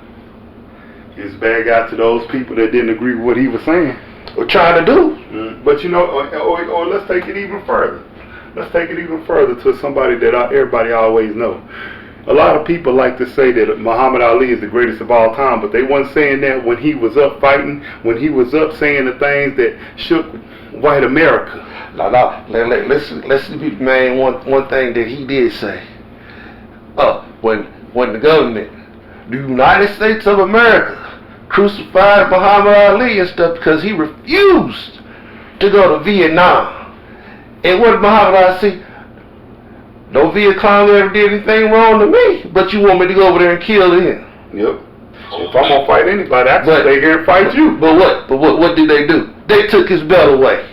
S2: He was a bad guy to those people that didn't agree with what he was saying.
S3: Or trying to do.
S2: But or let's take it even further. Let's take it even further to somebody that everybody always know. A lot of people like to say that Muhammad Ali is the greatest of all time, but they wasn't saying that when he was up fighting, when he was up saying the things that shook white America. Let's be man one thing that he did say. When the government, the United States of America, crucified Muhammad Ali and stuff because he refused to go to Vietnam. And what did Muhammad Ali say?
S3: No Vietcong ever did anything wrong to me, but you want me to go over there and kill him.
S2: Yep. If I'm gonna fight anybody, I can stay here and fight you.
S3: But what did they do? They took his belt away.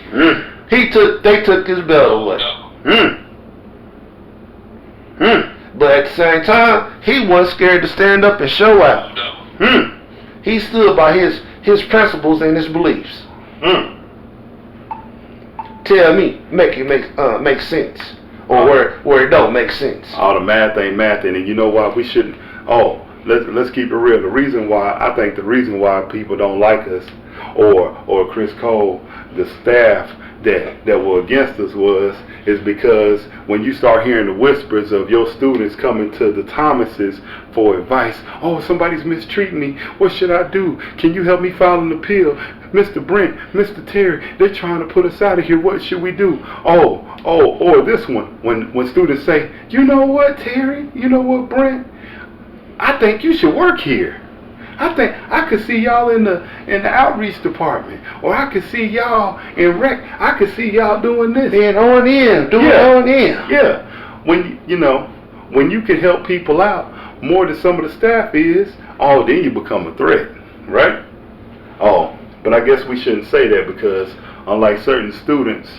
S3: They took his belt away. But at the same time, he wasn't scared to stand up and show out. He stood by his principles and his beliefs. Tell me, make sense, or where it don't make sense.
S2: All the math ain't math, and you know why we shouldn't. Let's keep it real. The reason why people don't like us, or Criss Cole, the staff that were against us is because when you start hearing the whispers of your students coming to the Thomases for advice, somebody's mistreating me, what should I do? Can you help me file an appeal? Mr. Brent, Mr. Terry, they're trying to put us out of here, what should we do? Or this one, when students say, you know what, Terry, you know what, Brent, I think you should work here. I think I could see y'all in the outreach department, or I could see y'all in rec. I could see y'all doing this.
S3: Being on in, on in.
S2: Yeah. When you can help people out more than some of the staff is, then you become a threat, right? But I guess we shouldn't say that because unlike certain students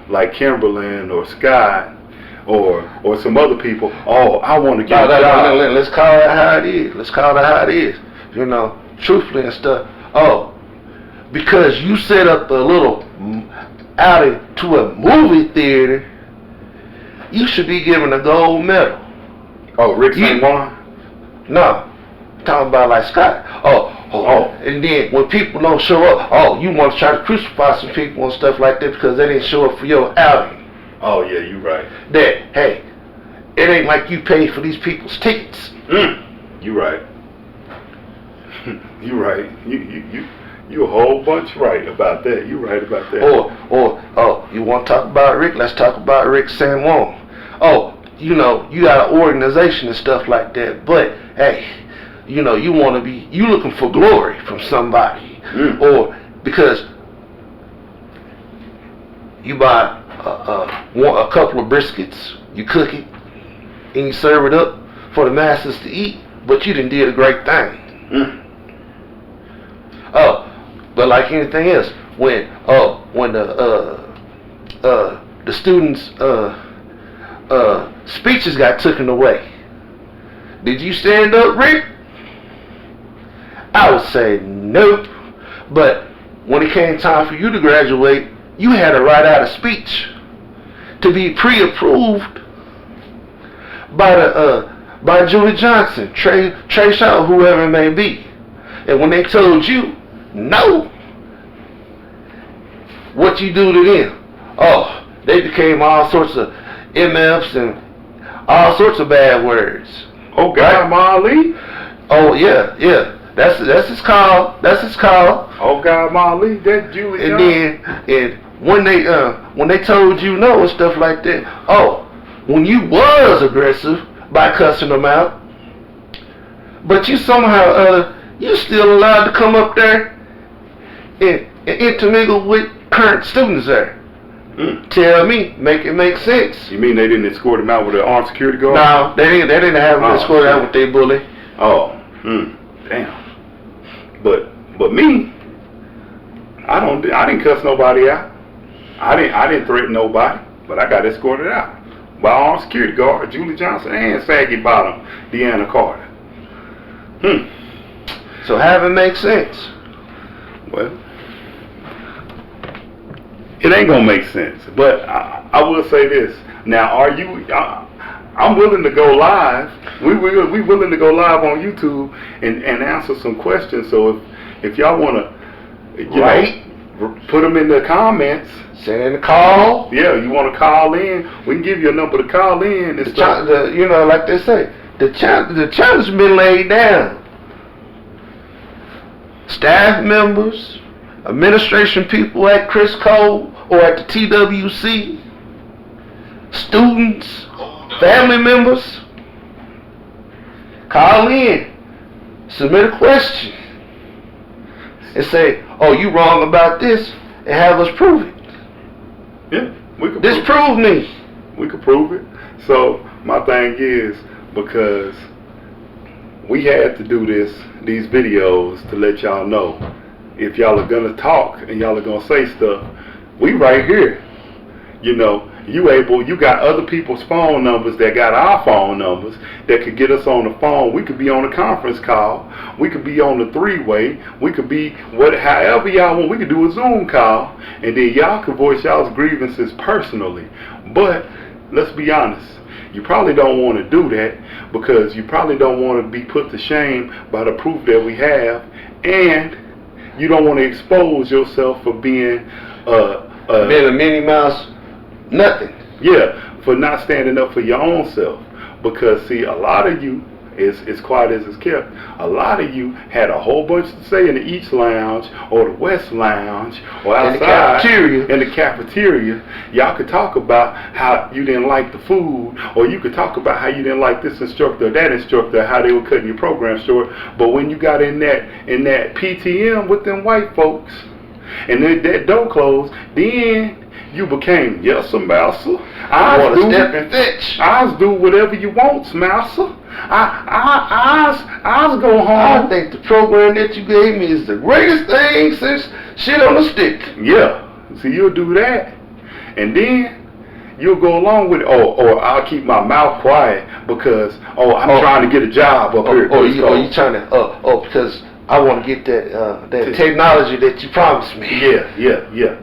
S2: like Kimberlyn or Scott or some other people, I want to get a job.
S3: Let's call it how it is. Truthfully and stuff. Because you set up a little outing to a movie theater, you should be given a gold medal.
S2: Rick St. Juan?
S3: No, I'm talking about like Scott. And then when people don't show up, you want to try to crucify some people and stuff like that because they didn't show up for your outing.
S2: Oh yeah, you right.
S3: That hey, it ain't like you paid for these people's tickets.
S2: You right. You right. You a whole bunch right about that. You right about that.
S3: You want to talk about Rick? Let's talk about Rick San Juan. You got an organization and stuff like that. But hey, you looking for glory from somebody, or because you buy a couple of briskets, you cook it, and you serve it up for the masses to eat. But you done did a great thing. But like anything else, when the students' speeches got taken away, did you stand up, Rick? I would say nope. But when it came time for you to graduate, you had to write out a speech to be pre-approved by Julie Johnson, Trey Shaw, whoever it may be. And when they told you no, what you do to them? They became all sorts of MFs and all sorts of bad words.
S2: God, Marley?
S3: Yeah. That's his call.
S2: God, Marley, that's Julie Johnson.
S3: And when they told you no and stuff like that, when you was aggressive by cussing them out, but you somehow you still allowed to come up there and intermingle with current students there. Tell me, make it make sense.
S2: You mean they didn't escort him out with an armed security guard?
S3: No, they didn't have him escort out with their bully.
S2: Damn. But me, I didn't cuss nobody out. I didn't threaten nobody, but I got escorted out by armed security guard Julie Johnson and saggy bottom Deanna Carter.
S3: So have it make sense.
S2: Well, it ain't gonna make sense, but I will say this. Now, I'm willing to go live. We willing to go live on YouTube and answer some questions. So if y'all wanna, put them in the comments.
S3: Send in a call.
S2: Yeah, you wanna call in? We can give you a number to call in. And
S3: like they say, the challenge been laid down. Staff members, administration people at Criss Cole or at the TWC, students, family members, call in, submit a question, and say, you wrong about this, and have us prove it.
S2: Yeah, we could
S3: disprove me.
S2: We could prove it. So My thing is, because we had to do these videos to let y'all know, if y'all are gonna talk and y'all are gonna say stuff, we right here. You know, you got other people's phone numbers that got our phone numbers that could get us on the phone. We could be on a conference call. We could be on the three-way. We could be however y'all want. We could do a Zoom call, and then y'all could voice y'all's grievances personally. But let's be honest, you probably don't want to do that because you probably don't want to be put to shame by the proof that we have, and you don't want to expose yourself for being
S3: a Minnie Mouse. Nothing.
S2: Yeah, for not standing up for your own self. Because see, a lot of you, as quiet as it's kept, a lot of you had a whole bunch to say in the East Lounge or the West Lounge or outside in the cafeteria. Y'all could talk about how you didn't like the food, or you could talk about how you didn't like this instructor or that instructor, how they were cutting your program short. But when you got in that PTM with them white folks and that door closed, then you became, yes, master. I'll do whatever you want, master. I'll go home.
S3: I think the program that you gave me is the greatest thing since shit on a stick.
S2: Yeah. See, you'll do that. And then you'll go along with it. Or I'll keep my mouth quiet because, I'm trying to get a job up here.
S3: You trying to, because I want to get that technology that you promised me.
S2: Yeah.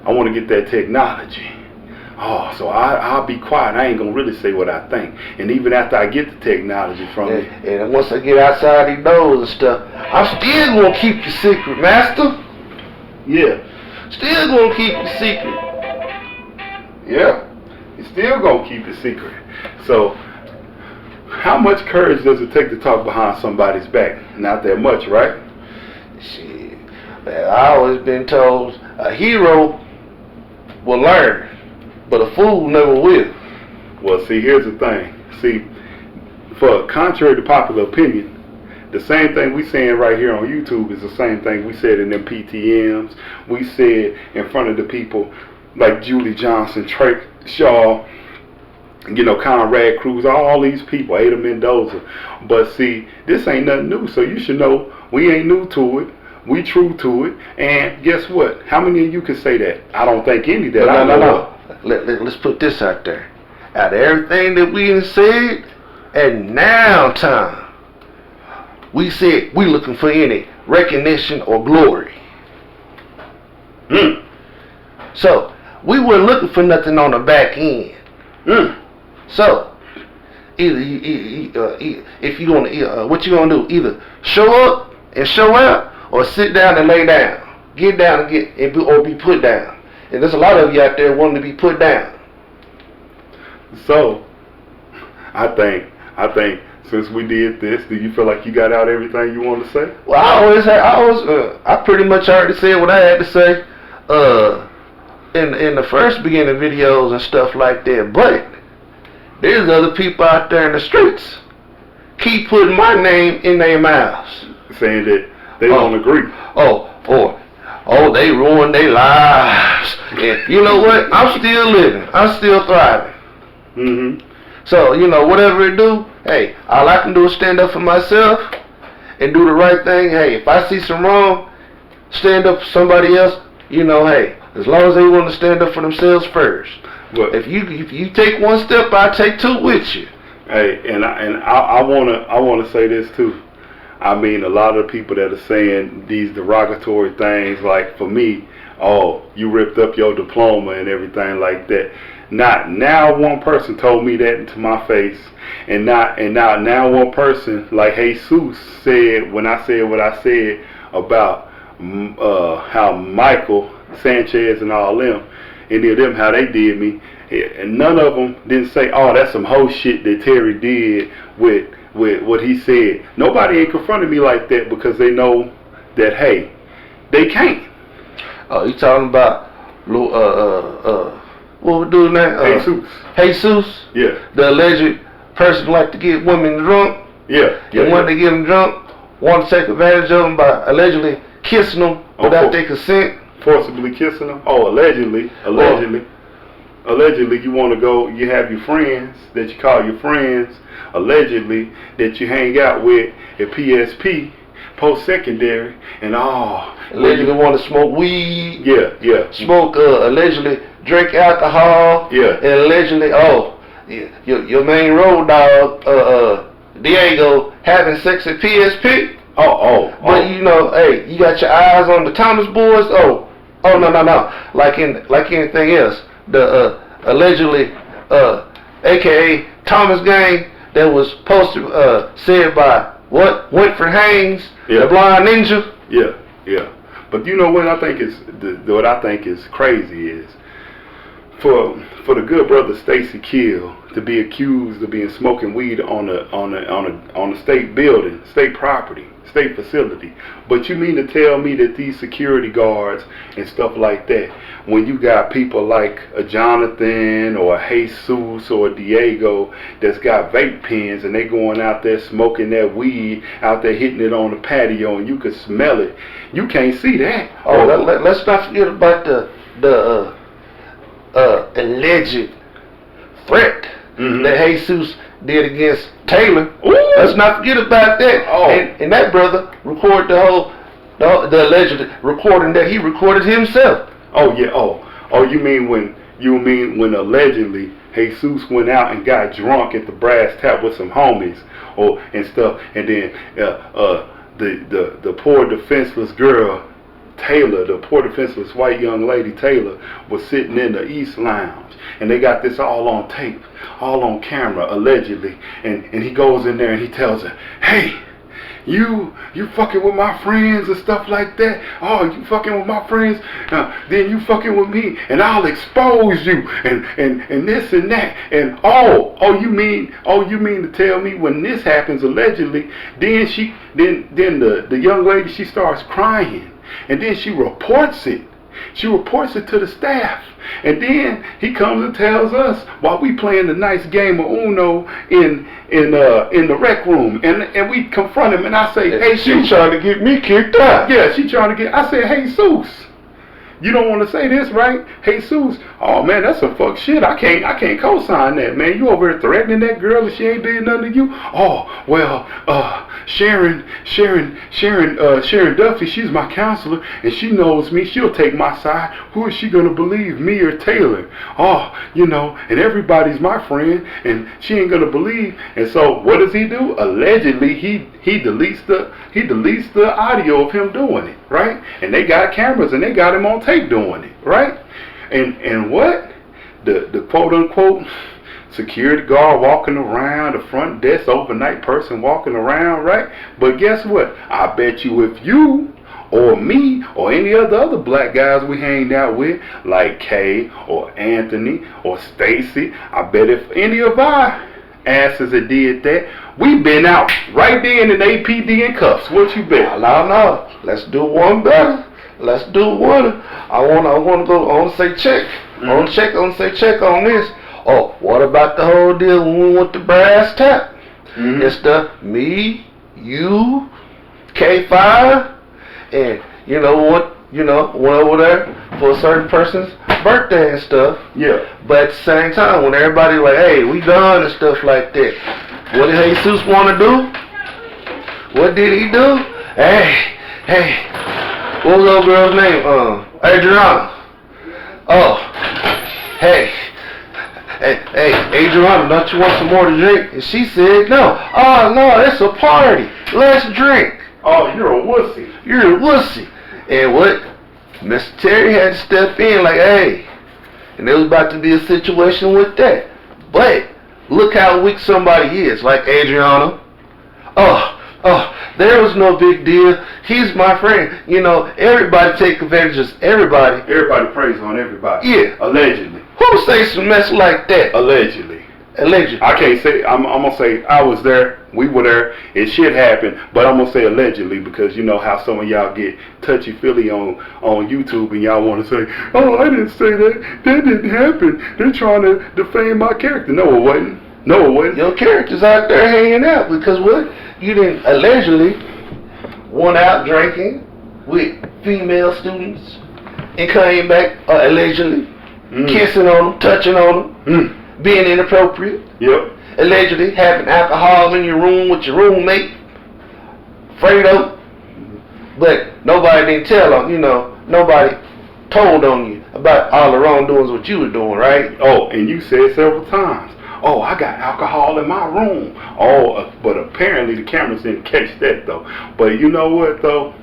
S2: I want to get that technology. So I'll be quiet. I ain't going to really say what I think. And even after I get the technology from you.
S3: And once I get outside these doors and stuff, I'm still going to keep your secret, master.
S2: Yeah.
S3: Still going to keep your secret.
S2: Yeah. You're still going to keep it secret. So, how much courage does it take to talk behind somebody's back? Not that much, right?
S3: Shit. Man, I always been told a hero will learn, but a fool never will.
S2: Well, see, here's the thing. See, for contrary to popular opinion, the same thing we saying right here on YouTube is the same thing we said in them PTMs. We said in front of the people like Julie Johnson, Trey Shaw, Conrad Cruz, all these people, Ada Mendoza. But see, this ain't nothing new, so you should know we ain't new to it. We true to it. And guess what? How many of you can say that? I don't think any that I know.
S3: No. Let's put this out there. Out of everything that we done said, at now time, we said we looking for any recognition or glory. So, we weren't looking for nothing on the back end. So, either if you gonna, what you gonna do? Either show up and show out, or sit down and lay down. Get down and or be put down. And there's a lot of you out there wanting to be put down.
S2: So, I think since we did this, do you feel like you got out everything you wanted to say?
S3: Well, I pretty much already said what I had to say. In the first beginning videos and stuff like that. But there's other people out there in the streets keep putting my name in their mouths,
S2: saying that they don't agree.
S3: They ruined their lives. And you know what? I'm still living. I'm still thriving. So, whatever it do, hey, all I can do is stand up for myself and do the right thing. Hey, if I see some wrong, stand up for somebody else. Hey, as long as they want to stand up for themselves first. But if you take one step, I take two with you.
S2: Hey, and I wanna say this too. I mean, a lot of the people that are saying these derogatory things, like for me, you ripped up your diploma and everything like that. Now one person told me that into my face, and now one person like Jesus said when I said what I said about how Michael Sanchez and all them, any of them, how they did me, and none of them didn't say, that's some hoe shit that Terry did with what he said. Nobody ain't confronted me like that because they know that, hey, they can't.
S3: You talking about what we doing now? Jesus.
S2: Yeah.
S3: The alleged person who like to get women drunk.
S2: Yeah.
S3: And when they get them drunk, want to take advantage of them by allegedly kissing them without their consent.
S2: Forcibly kissing them. Allegedly. allegedly you want to go, you have your friends that you call your friends, allegedly that you hang out with at PSP, post-secondary, and
S3: allegedly want to smoke weed.
S2: Yeah.
S3: Smoke, allegedly drink alcohol.
S2: Yeah.
S3: And allegedly, your main road dog, Diego, having sex at PSP. But you know, hey, you got your eyes on the Thomas boys. No. Like anything else, the allegedly, AKA Thomas gang that was posted, said by Winfred Haynes, the blind ninja.
S2: Yeah. But you know what I think is crazy is for the good brother Stacy Kill to be accused of being smoking weed on a state building, state property, state facility. But you mean to tell me that these security guards and stuff like that, when you got people like a Jonathan or a Jesus or a Diego that's got vape pens and they going out there smoking that weed, out there hitting it on the patio, and you can smell it, you can't see that.
S3: Let's not forget about the alleged threat that Jesus did against Taylor.
S2: Ooh.
S3: Let's not forget about that. And that brother recorded the alleged recording that he recorded himself.
S2: You mean when allegedly Jesus went out and got drunk at the Brass Tap with some homies and stuff, and then the poor defenseless girl Taylor, the poor defenseless white young lady Taylor, was sitting in the East Lounge, and they got this all on tape, all on camera, allegedly, and he goes in there and he tells her, hey, you fucking with my friends and stuff like that. Oh, you fucking with my friends, then you fucking with me, and I'll expose you, and this and that, and you mean to tell me when this happens allegedly, then the young lady, she starts crying. And then she reports it. She reports it to the staff. And then he comes and tells us while we playing the nice game of Uno in the rec room. And we confront him and I say, hey,
S3: she trying to get me kicked out.
S2: Yeah, she trying to I said, hey, Jesus, you don't want to say this, right? Jesus, oh man, that's some fuck shit. I can't co-sign that, man. You over here threatening that girl and she ain't did nothing to you? Oh, well, Sharon Duffy, she's my counselor and she knows me. She'll take my side. Who is she gonna believe, me or Taylor? Oh, and everybody's my friend and she ain't gonna believe. And so what does he do? Allegedly, he deletes the audio of him doing it, right? And they got cameras and they got him on tape doing it, right? And what? The quote unquote security guard walking around, the front desk overnight person walking around, right? But guess what? I bet you if you or me or any of the other black guys we hanged out with, like Kay or Anthony or Stacy, I bet if any of our asses that did that, we been out right then in APD and cuffs. What you bet?
S3: No. Let's do one better. Let's do one. I want to say check. I want to say check on this. Oh, what about the whole deal when we went to Brass Tap? It's the me, you, K5, and went over there for a certain person's birthday and stuff.
S2: Yeah.
S3: But at the same time, when everybody like, hey, we done and stuff like that, what did Jesus want to do? What did he do? Hey, what was the old girl's name? Adriana. Oh, hey, Adriana, don't you want some more to drink? And she said, no. Oh, no, it's a party. Let's drink.
S2: Oh, you're a wussy.
S3: You're a wussy. And what? Mr. Terry had to step in like, hey, and there was about to be a situation with that. But look how weak somebody is, like Adriana. Oh, there was no big deal. He's my friend. Everybody take advantage of everybody.
S2: Everybody preys on everybody.
S3: Yeah.
S2: Allegedly.
S3: Who say some mess like that?
S2: Allegedly. I can't say, I'm going to say I was there, we were there, it shit happened, but I'm going to say allegedly because you know how some of y'all get touchy-feely on YouTube and y'all want to say, oh, I didn't say that didn't happen, they're trying to defame my character. No, it wasn't.
S3: Your character's out there hanging out because what? You didn't allegedly went out drinking with female students and came back allegedly kissing on them, touching on them, being inappropriate.
S2: Yep.
S3: Allegedly having alcohol in your room with your roommate, Fredo. But nobody didn't tell on, nobody told on you about all the wrongdoings what you were doing, right?
S2: Oh, and you said several times, oh, I got alcohol in my room. Oh, but apparently the cameras didn't catch that though. But you know what though?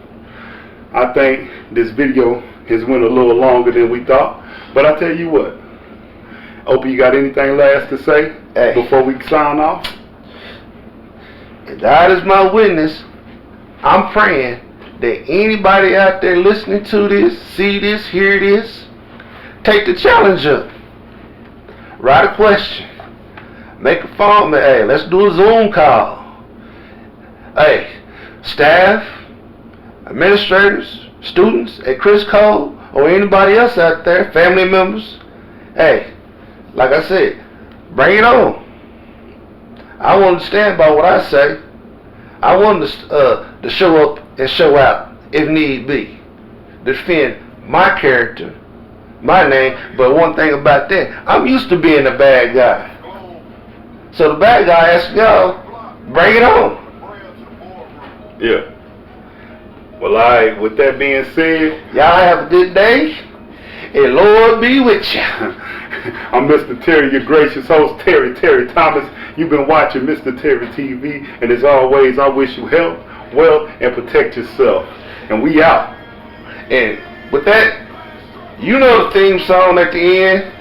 S2: I think this video has went a little longer than we thought. But I tell you what, Opie, you got anything last to say before we sign off?
S3: God is my witness. I'm praying that anybody out there listening to this, see this, hear this, take the challenge up. Write a question. Make a phone. Hey, let's do a Zoom call. Hey, staff, administrators, students at Criss Cole, or anybody else out there, family members. Hey, like I said, bring it on. I want to stand by what I say. I want to show up and show out if need be. Defend my character, my name. But one thing about that, I'm used to being the bad guy. So the bad guy asks y'all, bring it on.
S2: Yeah. Well, all right, with that being said,
S3: y'all have a good day, and Lord be with you.
S2: I'm Mr. Terry, your gracious host, Terry Thomas. You've been watching Mr. Terry TV, and as always, I wish you health, wealth, and protect yourself. And we out.
S3: And with that, you know the theme song at the end.